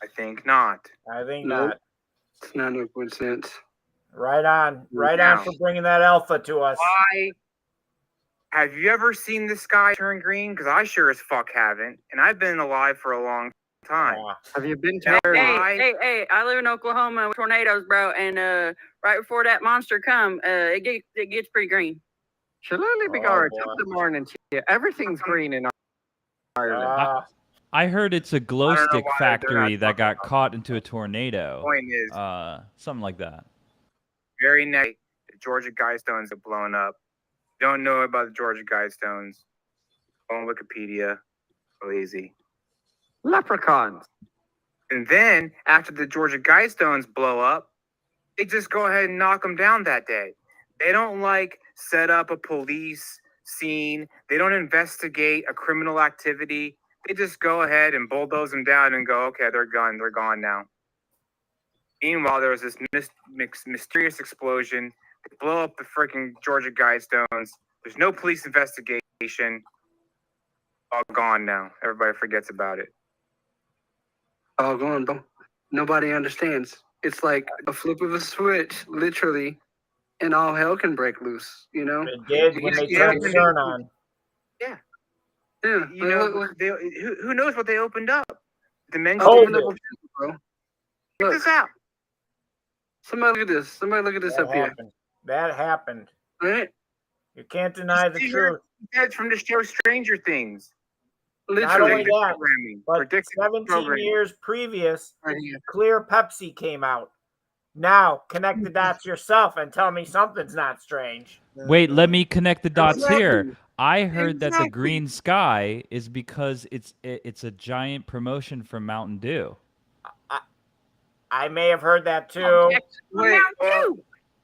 I think not. I think Nope. not. It's not no coincidence. Right on Now. for bringing that alpha to us. Why? Have you ever seen the sky turn green? Because I sure as fuck haven't, and I've been alive for a long time. Have you been to Now, Hey, I live in Oklahoma with tornadoes, bro, and right before that monster come, it gets pretty green. Shillelagh be Oh, Garage, boy. up the morning to you. Everything's green in Ireland. I heard it's a glow I don't know stick why they're not factory that talking got about caught into a tornado. Point is, Something like that. very next, the Georgia Guidestones are blown up. Don't know about the Georgia Guidestones? Go on Wikipedia. Real easy. Leprechauns. And then after the Georgia Guidestones blow up, they just go ahead and knock them down that day. They don't like set up a police scene. They don't investigate a criminal activity. They just go ahead and bulldoze them down and go, okay, they're gone. They're gone now. Meanwhile, there was this mysterious explosion. They blow up the freaking Georgia Guidestones. There's no police investigation. All gone now. Everybody forgets about it. All gone, bro. Nobody understands. It's like a flip of a switch, literally, and all hell can break loose. You know. It did when they turned CERN on. Yeah. You know, who knows what they opened up? Dimension. Oh, bro. Check Look, this out. somebody look at this. Somebody look at this up here. That happened. Right? You can't deny the See truth. here? That's from the show Stranger Things. Not Literally. only that, Programming. but Predictive 17 programming. years previous, Right here. Clear Pepsi came out. Now, connect the dots yourself and tell me something's not strange. Wait, let me connect the dots Exactly. here. I heard that the Exactly. green sky is because it's a giant promotion from Mountain Dew. I may have heard that too. Wait, well,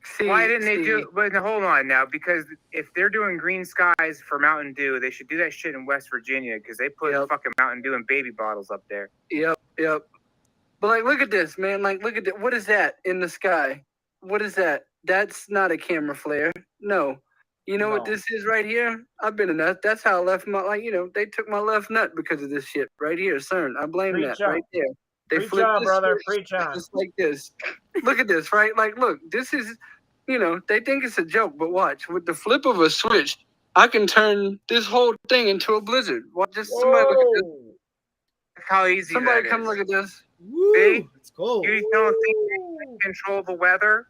See, why didn't they do? Steve, But hold on now, because if they're doing green skies for Mountain Dew, they should do that shit in West Virginia because they put Yep. fucking Mountain Dew in baby bottles up there. Yep. But like, look at this, man. Like, look at that. What is that in the sky? What is that? That's not a camera flare. No. You know what No. this is right here? I've been a nut. That's how I left my, like, you know, they took my left nut because of this shit right here, CERN. I blame Preach that on. right there. They Preach flipped on, this brother. switch Preach on. just like this. Look at this, right? Like, look, this is, you know, they think it's a joke, but watch. With the flip of a switch, I can turn this whole thing into a blizzard. Watch, just somebody look at this. Whoa. How easy Somebody that come is. look at this. Woo, See? it's cool. You don't think they can control the weather?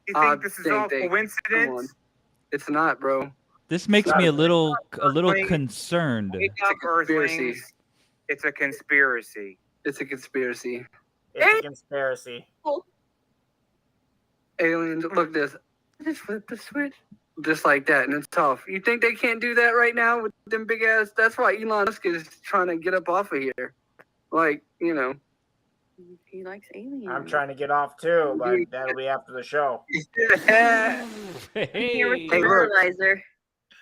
You think this is think all they- Come on. coincidence? It's not, bro. This makes not me a a little Earthling. concerned. Wake a up, conspiracy. Earthlings. It's a conspiracy. It's a conspiracy. It's a conspiracy. Aliens, look this. Just flip the switch. Just like that, and it's off. You think they can't do that right now with them big ass? That's why Elon Musk is trying to get up off of here. Like, you know. He likes aliens. I'm trying to get off too, but that'll be after the show. Hey. Hey, look. Fertilizer.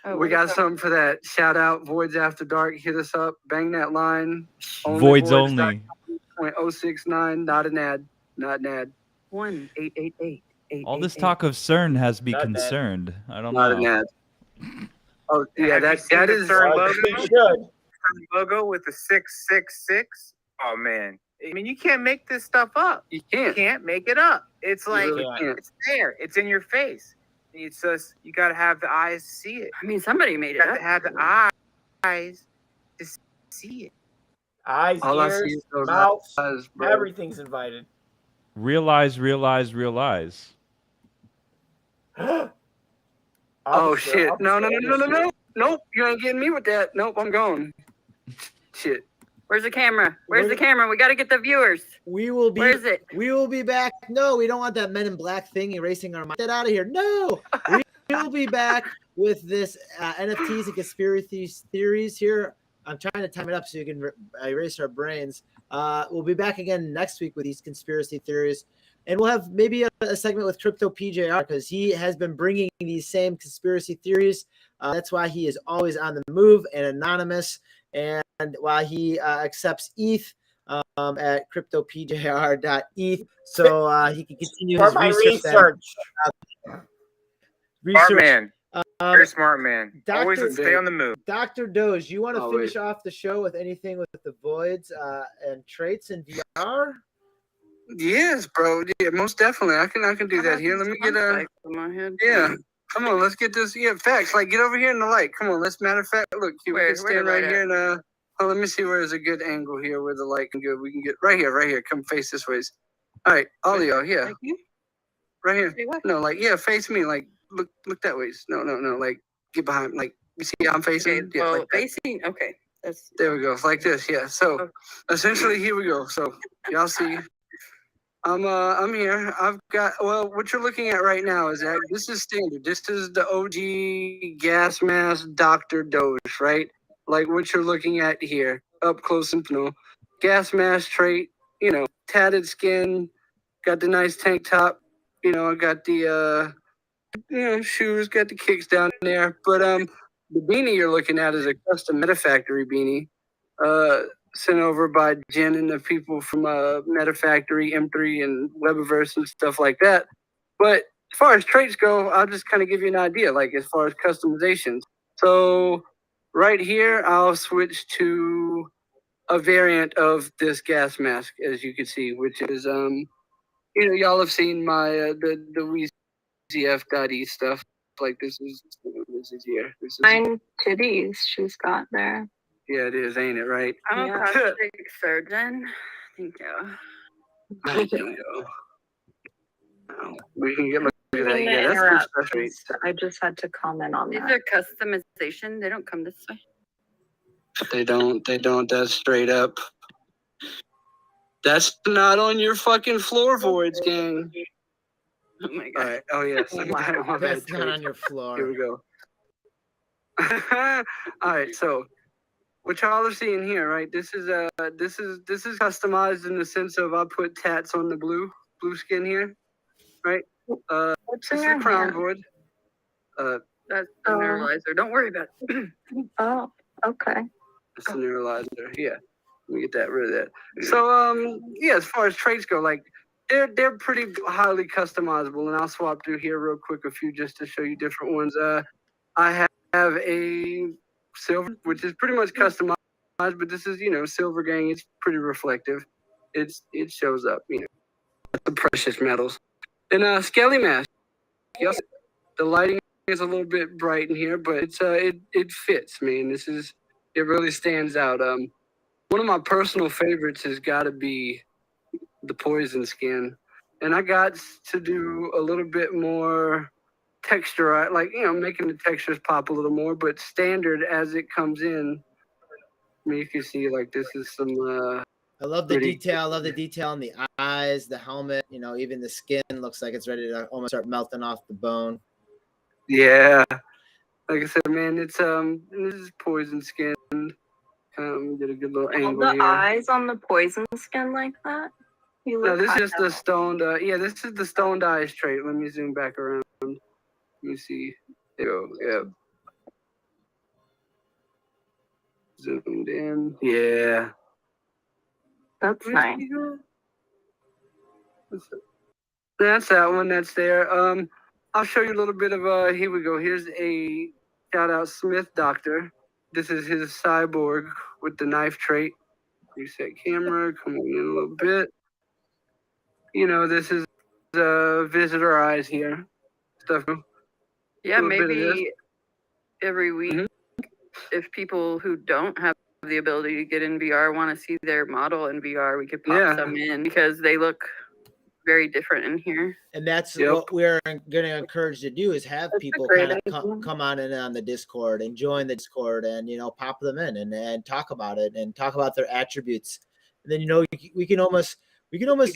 Oh, We got something for that. Shout out Voids After Dark. Hit us up. Bang that line. Voids only. .069. Not an ad. Not an ad. 1-888. All this talk of CERN has me Not that. concerned. I don't Not an know. ad. Oh yeah, Have you that seen that the is. CERN Well, logo? we should. Logo with the 666. Oh man, I mean, you can't make this stuff up. You You can't. can't make it up. It's You like really can't. it's there. It's in your face. It's just you got to have the eyes to see it. I mean, somebody made You it got up. to have the eyes to see it. Eyes, All I see ears, is those mouths, eyes, bro. everything's invited. Realize, realize, realize. Oh shit! No! Nope! You ain't getting me with that. Nope! I'm going. Shit. Where's the camera? Where's the Where- camera? We got to get the viewers. We will be. Where is it? We will be back. No, we don't want that Men in Black thing erasing our mind. Get out of here. No, we will be back with this NFTs and conspiracy theories here. I'm trying to time it up so you can erase our brains. We'll be back again next week with these conspiracy theories. And we'll have maybe a segment with Crypto PJR because he has been bringing these same conspiracy theories. That's why he is always on the move and anonymous. And while he accepts ETH, at cryptopjr.eth so he can continue For his my research. research. Smart man. Very smart man. Always Dr. stay on the move. Dr. Doge, you want to Oh, finish wait. off the show with anything with the voids and traits in VR? Yes, bro. Yeah, most definitely. I can do that here. Let me get a. Yeah. Come on, let's get this. Yeah, facts. Like, get over here in the light. Come on, let's. Matter of fact, look, we Where- can where stand the right light here and oh, let me see where is a good angle here where the light can go. We can get right here, right here. Come face this ways. All right, all of y'all, yeah, Like you? right here. Say what? No, like yeah, face me. Like look that ways. No, like get behind. Like you see, how I'm facing. Okay, Yeah, well, like that. facing. Okay, that's There we go. Like this. Yeah. So Okay. essentially, here we go. So y'all see. I'm here. I've got what you're looking at right now is that this is standard. This is the OG gas mask Dr. Doge, right? Like what you're looking at here, up close and personal. Gas mask trait, tatted skin, got the nice tank top, I got the shoes, got the kicks down there. But the beanie you're looking at is a custom Metafactory beanie. Sent over by Jen and the people from Metafactory, M3, and Webiverse and stuff like that. But as far as traits go, I'll just kind of give you an idea, like as far as customizations. So right here, I'll switch to a variant of this gas mask, as you can see, which is y'all have seen my the WZF.E stuff. Like this is here. This is Fine titties she's got there. yeah, it is, ain't it? Right? I'm Yeah. a plastic surgeon. Thank you. There you go. We can get look at that. Didn't Yeah, that's interrupt. good stuff. Right? I just had to comment on These that. are customization. They don't come this way. They don't. That's straight up. That's not on your fucking floorboards, gang. Oh my All god. right. Oh yes. Wow. That's not on your Here floor. we go. All right. So, what y'all are seeing here, right? This is customized in the sense of I put tats on the blue skin here, right? What's This in is your a crown hand? board. That's the Oh. neuralizer. Don't worry about it. Oh, okay. It's a neuralizer. Yeah. Let me get that rid of that. So yeah, as far as traits go, like they're pretty highly customizable, and I'll swap through here real quick a few just to show you different ones. I have a silver, which is pretty much customized, but this is silver gang. It's pretty reflective. It shows up, the precious metals. And scaly mask. Yes, the lighting is a little bit bright in here, but it fits, man. It really stands out. One of my personal favorites has got to be the poison skin, and I got to do a little bit more texture, like making the textures pop a little more. But standard as it comes in, I mean, you can see like this is some. I love the Pretty- detail. I love the detail on the eyes, the helmet. Even the skin looks like it's ready to almost start melting off the bone. Yeah, like I said, man, it's this is poison skin. Get a good little All angle the here. eyes on the poison skin like that? You No, look this is kind just the stoned. Yeah, this is the stoned eyes trait. Let me zoom back around. Let me see. There you go. Yeah. Zoomed in. Yeah. That's nice. That's that one. That's there. I'll show you a little bit of. Here we go. Here's a shout out Smith Doctor. This is his cyborg with the knife trait. Reset camera. Come on in a little bit. This is visitor eyes here. Stuff. Yeah, little bit of this. maybe every week, Mhm. if people who don't have the ability to get in VR want to see their model in VR, we could pop Yeah. some in because they look very different in here. And that's Yep. what we're going to encourage to do is have That's a people great kind of idea. come on in on the Discord and join the Discord and, pop them in and talk about it and talk about their attributes. And then, we can almost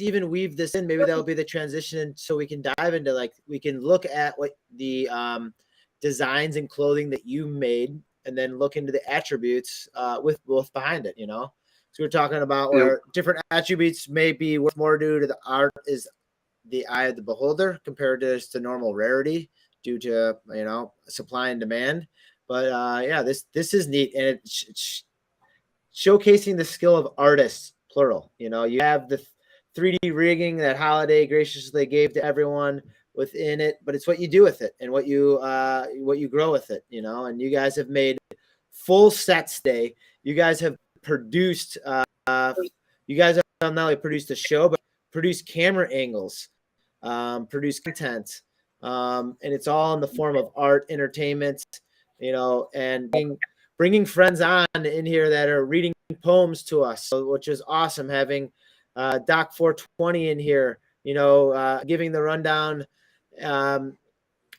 even weave this in. Maybe that'll be the transition. So we can dive into we can look at what the designs and clothing that you made and then look into the attributes with both behind it, So we're talking about where different attributes may be worth more due to the art is the eye of the beholder compared to normal rarity due to supply and demand. But yeah, this is neat, and it's showcasing the skill of artists plural. You know, you have the 3D rigging that Holiday graciously gave to everyone within it, but it's what you do with it and what you grow with it. You know, and you guys have made full sets today. You guys have produced. You guys have not only produced a show, but produced camera angles, produced content, and it's all in the form of art, entertainment, you know, and bringing friends on in here that are reading poems to us, which is awesome. Having Doc 420 in here, you know, giving the rundown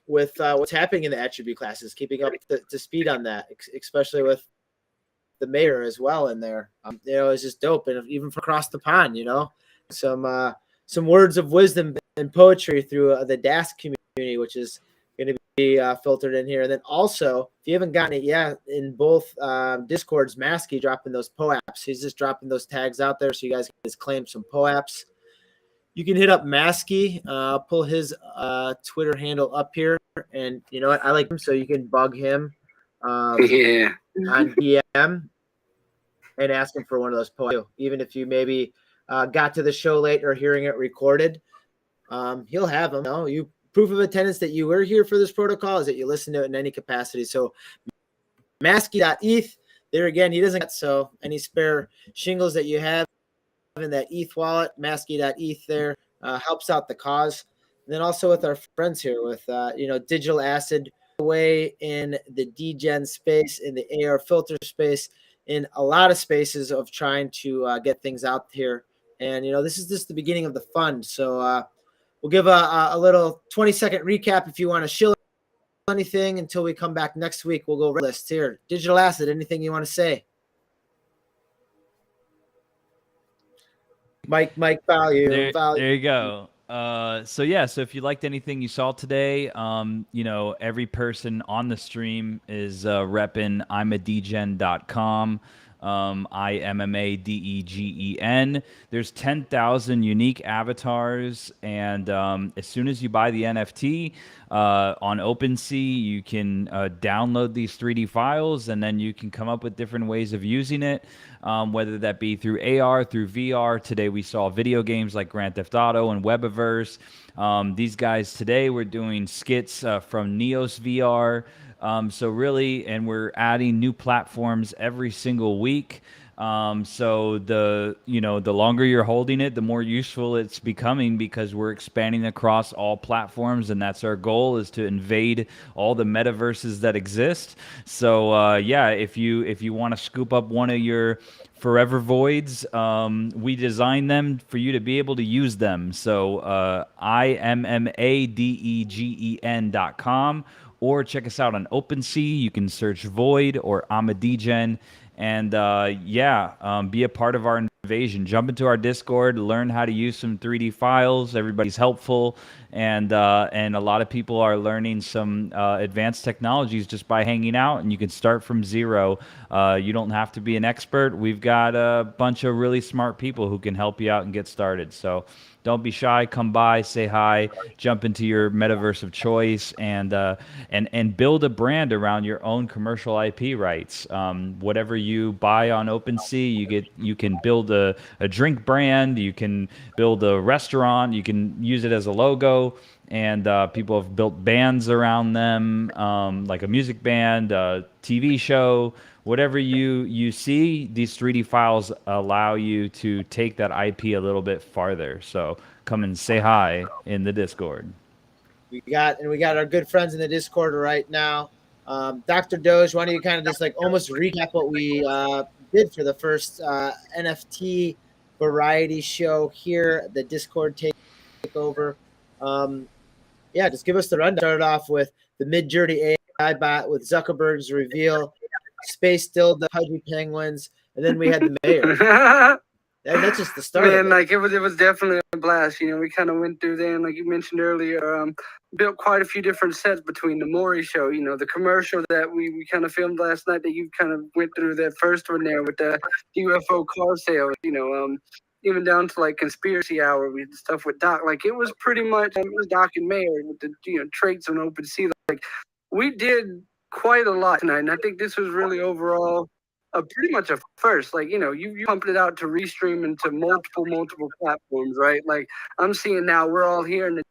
with what's happening in the attribute classes, keeping up to speed on that, especially with the mayor as well in there. You know, it's just dope, and even from across the pond, you know, some words of wisdom and poetry through the DAS community, which is going to be filtered in here. And then also, if you haven't gotten it yet, in both Discords, Maskey dropping those POAPs. He's just dropping those tags out there so you guys can just claim some POAPs. You can hit up Maskey. I'll pull his Twitter handle up here. And you know what? I like him, so you can bug him on DM and ask him for one of those POAPs. Even if you maybe got to the show late or hearing it recorded, he'll have them. No, you proof of attendance that you were here for this protocol is that you listen to it in any capacity. So Maskey.eth, there again, he doesn't get so any spare shingles that you have in that ETH wallet, Maskey.eth there helps out the cause. And then also with our friends here with you know, Digital Acid way in the DGen space, in the AR filter space, in a lot of spaces of trying to get things out here. And, you know, this is just the beginning of the fund. So we'll give a little 20-second recap if you want to shill anything until we come back next week. We'll go list here. Digital Acid, anything you want to say? Mike, value. There you go. So yeah, so if you liked anything you saw today, you know, every person on the stream is repping imadegen.com. IMMADEGEN. There's 10,000 unique avatars, and as soon as you buy the NFT on OpenSea, you can download these 3D files, and then you can come up with different ways of using it, whether that be through AR, through VR. Today we saw video games like Grand Theft Auto and Webaverse. These guys today were doing skits from Neos VR. So really, and we're adding new platforms every single week. So the longer you're holding it, the more useful it's becoming, because we're expanding across all platforms, and that's our goal, is to invade all the metaverses that exist. So yeah, if you want to scoop up one of your forever voids, we designed them for you to be able to use them. So IMMADEGEN.com, or check us out on OpenSea. You can search Void or Amadegen, and be a part of our invasion. Jump into our Discord, learn how to use some 3D files. Everybody's helpful, and a lot of people are learning some advanced technologies just by hanging out. And you can start from zero. You don't have to be an expert. We've got a bunch of really smart people who can help you out and get started. So don't be shy. Come by, say hi, jump into your metaverse of choice, and build a brand around your own commercial IP rights. Whatever you buy on OpenSea, you can build a drink brand, you can build a restaurant, you can use it as a logo, and people have built bands around them, like a music band, a TV show. Whatever you see, these 3D files allow you to take that IP a little bit farther. So come and say hi in the Discord. We got our good friends in the Discord right now. Dr. Doge, why don't you kind of just like almost recap what we did for the first NFT variety show here, the Discord takeover. Yeah, just give us the rundown. Started off with the Mid-Journey AI bot with Zuckerberg's reveal, Space Dilled the Pudgy Penguins, and then we had the mayor. That's just the start. Man, like it was definitely a blast. You know, we kind of went through there, and like you mentioned earlier, built quite a few different sets between the Maury show, you know, the commercial that we kind of filmed last night that you kind of went through, that first one there with the UFO car sale, you know, even down to like conspiracy hour, we did stuff with Doc. Like it was pretty much it was Doc and Mayor with the traits on OpenSea. Like we did quite a lot tonight, and I think this was really overall pretty much a first. Like, you pumped it out to restream into multiple platforms, right? Like, I'm seeing now we're all here in the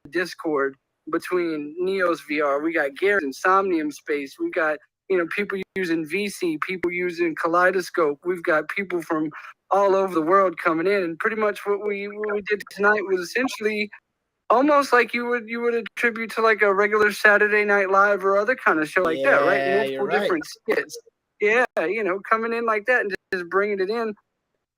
Discord between Neo's VR. We got Garrett's Insomnium Space. We got, people using VC, people using Kaleidoscope. We've got people from all over the world coming in. And pretty much what we did tonight was essentially almost like you would attribute to like a regular Saturday Night Live or other kind of show like that, right? Yeah, you're Multiple right. different skits. Yeah, coming in like that and just bringing it in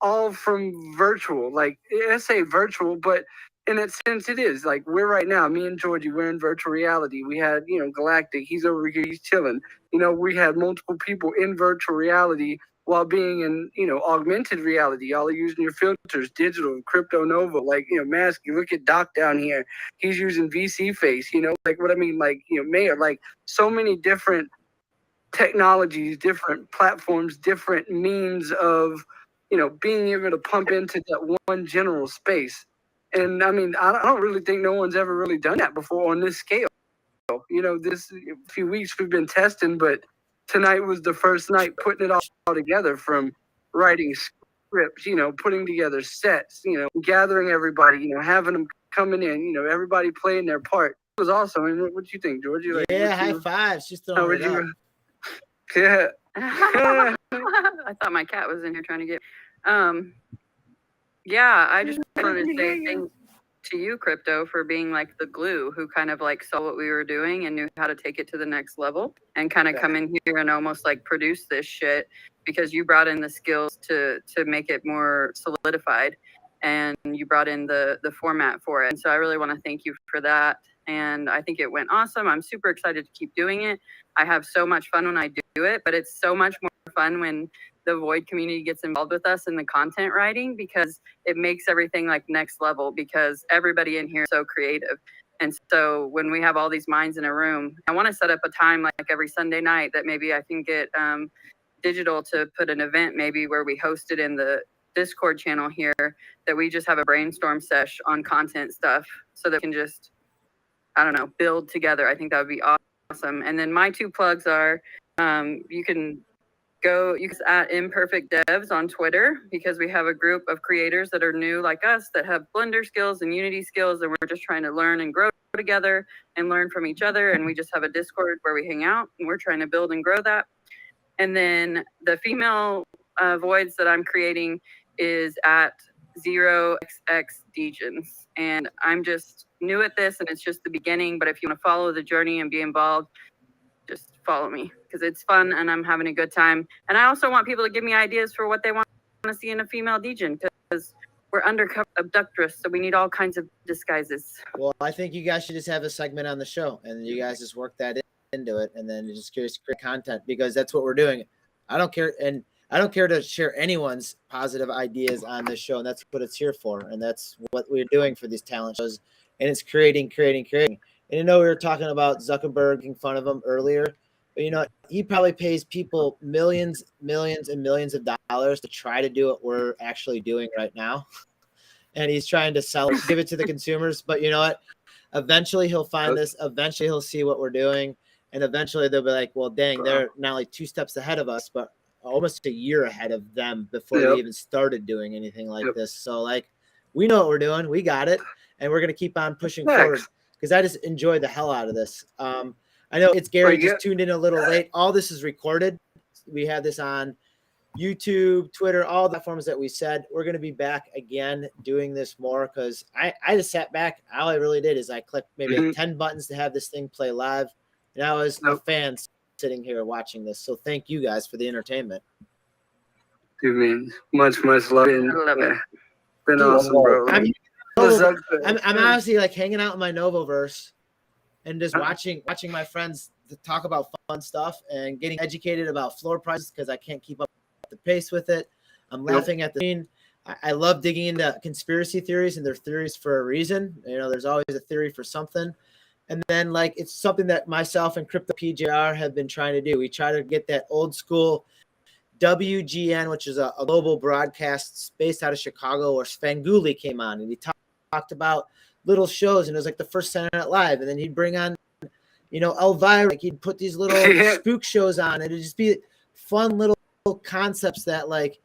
all from virtual. Like, I say virtual, but in that sense it is. Like, we're right now, me and Georgie, we're in virtual reality. We had, Galactic, he's over here, he's chilling. We had multiple people in virtual reality while being in, augmented reality. Y'all are using your filters, digital, crypto nova, like, Mask. You look at Doc down here, he's using VC face, like what I mean, like, Mayor, like so many different technologies, different platforms, different means of, being able to pump into that one general space. And I mean, I don't really think no one's ever really done that before on this scale. This few weeks we've been testing, but tonight was the first night putting it all together, from writing scripts, putting together sets, gathering everybody, having them coming in, everybody playing their part. It was awesome. I mean, what you think, George? Yeah, high fives. Just throwing it up. Yeah. I thought my cat was in here trying to get. Yeah, I just wanted to say thanks to you, Crypto, for being like the glue who kind of like saw what we were doing and knew how to take it to the next level and kind of come in here and almost like produce this shit, because you brought in the skills to make it more solidified, and you brought in the format for it. And so I really want to thank you for that. And I think it went awesome. I'm super excited to keep doing it. I have so much fun when I do it, but it's so much more fun when the Void community gets involved with us in the content writing, because it makes everything like next level, because everybody in here is so creative. And so when we have all these minds in a room, I want to set up a time like every Sunday night that maybe I can get digital to put an event maybe where we host it in the Discord channel here, that we just have a brainstorm sesh on content stuff so that we can just, I don't know, build together. I think that would be awesome. And then my two plugs are, you can at Imperfect Devs on Twitter, because we have a group of creators that are new like us that have Blender skills and Unity skills, and we're just trying to learn and grow together and learn from each other. And we just have a Discord where we hang out, and we're trying to build and grow that. And then the female voids that I'm creating is at 0xx Degens. And I'm just new at this, and it's just the beginning. But if you want to follow the journey and be involved, just follow me, because it's fun and I'm having a good time. And I also want people to give me ideas for what they want to see in a female Degen, because we're undercover abductress, so we need all kinds of disguises. Well, I think you guys should just have a segment on the show, and you guys just work that into it, and then just create content, because that's what we're doing. I don't care, and I don't care to share anyone's positive ideas on this show, and that's what it's here for, and that's what we're doing for these talent shows, and it's creating. And I know we were talking about Zuckerberg making fun of him earlier, but he probably pays people millions and millions of dollars to try to do what we're actually doing right now. And he's trying to sell it, give it to the consumers. But you know what? Eventually he'll find this. Eventually he'll see what we're doing. And eventually they'll be like, well, dang, they're not like 2 steps ahead of us, but almost a year ahead of them before they even started doing anything like this. So like, we know what we're doing. We got it. And we're going to keep on pushing forward, because I just enjoy the hell out of this. I know it's Gary just tuned in a little late. All this is recorded. We have this on YouTube, Twitter, all the platforms that we said. We're going to be back again doing this more, because I just sat back. All I really did is I clicked maybe 10 buttons to have this thing play live. And I was a fan sitting here watching this. So thank you guys for the entertainment. Dude, man, much love. I love it. Been awesome, bro. I'm honestly like hanging out in my Novoverse and just watching my friends talk about fun stuff and getting educated about floor prices, because I can't keep up the pace with it. I'm laughing at the scene. I love digging into conspiracy theories, and they're theories for a reason. There's always a theory for something. And then like it's something that myself and Crypto PJR have been trying to do. We try to get that old school WGN, which is a global broadcast based out of Chicago, where Svengoolie came on and he talked about little shows, and it was like the first Saturday Night Live, and then he'd bring on, Elvira, like he'd put these little spook shows on, and it'd just be fun little concepts that like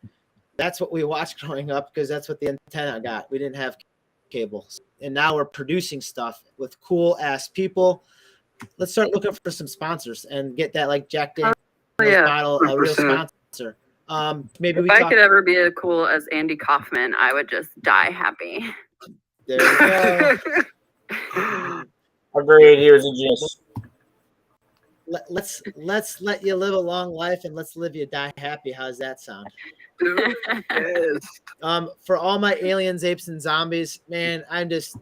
that's what we watched growing up because that's what the antenna got. We didn't have cable, and now we're producing stuff with cool ass people. Let's start looking for some sponsors and get that like Jack Daniels bottle a real 100%. sponsor. Maybe If we I talk. could ever be as cool as Andy Kaufman, I would just die happy. There you go. Agreed. He was a genius. Let's let you live a long life and let's live you die happy. How's that sound? Dude, yes. For all my aliens, apes, and zombies, man, I'm just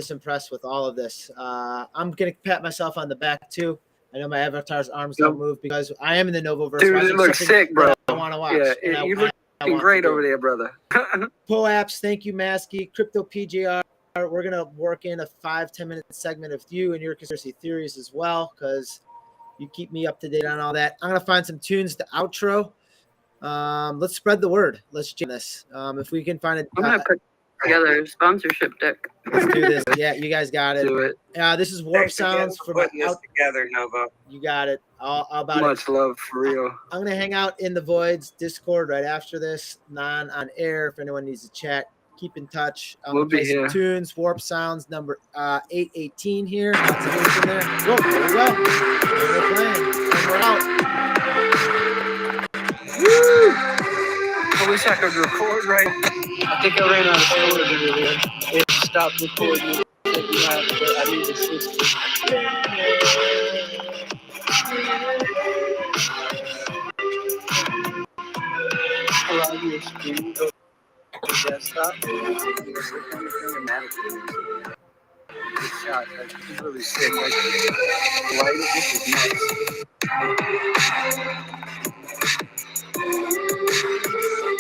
impressed with all of this. I'm gonna pat myself on the back too. I know my avatar's arms don't move because I am in the Novoverse. Dude, watching it looks something sick, bro. that I want to watch. Yeah, and you I looking want great to do. over there, brother. Poaps, thank you, Maskey. Crypto PJR. We're gonna work in a 5-10 minute segment of you and your conspiracy theories as well, because you keep me up to date on all that. I'm gonna find some tunes to outro. Let's spread the word. Let's jam this. If we can find I'm gonna put together a sponsorship deck. let's do this. Yeah, you guys got it. Do it. This is Warp Thanks again Sounds for for putting this together, Nova. You got it. All about Much it. love for real. I'm gonna hang out in the Voids Discord right after this, on air. If anyone needs to chat, keep in touch. I'm We'll gonna play be some here. tunes. Warp Sounds number 818 here. Lots of tunes in there. Whoa, there we go. And we're playing. And we're out. Woo! I wish I could record right. I think I ran out of storage earlier. It stopped recording. I need the system. Allow your screen to desktop. Good shot. That's really sick. Like, light, this is nice.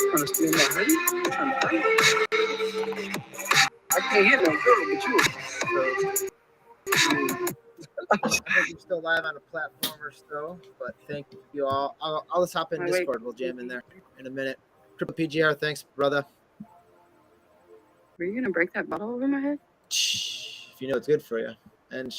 Trying to steal my hoodie? Trying to fight? I can't hit no girl, but you. I think we're still live on a platformer still, but thank you all. I'll just hop in Wait. Discord. We'll jam in there in a minute. Crypto PGR, thanks, brother. Were you gonna break that bottle over my head? If you know it's good for you. And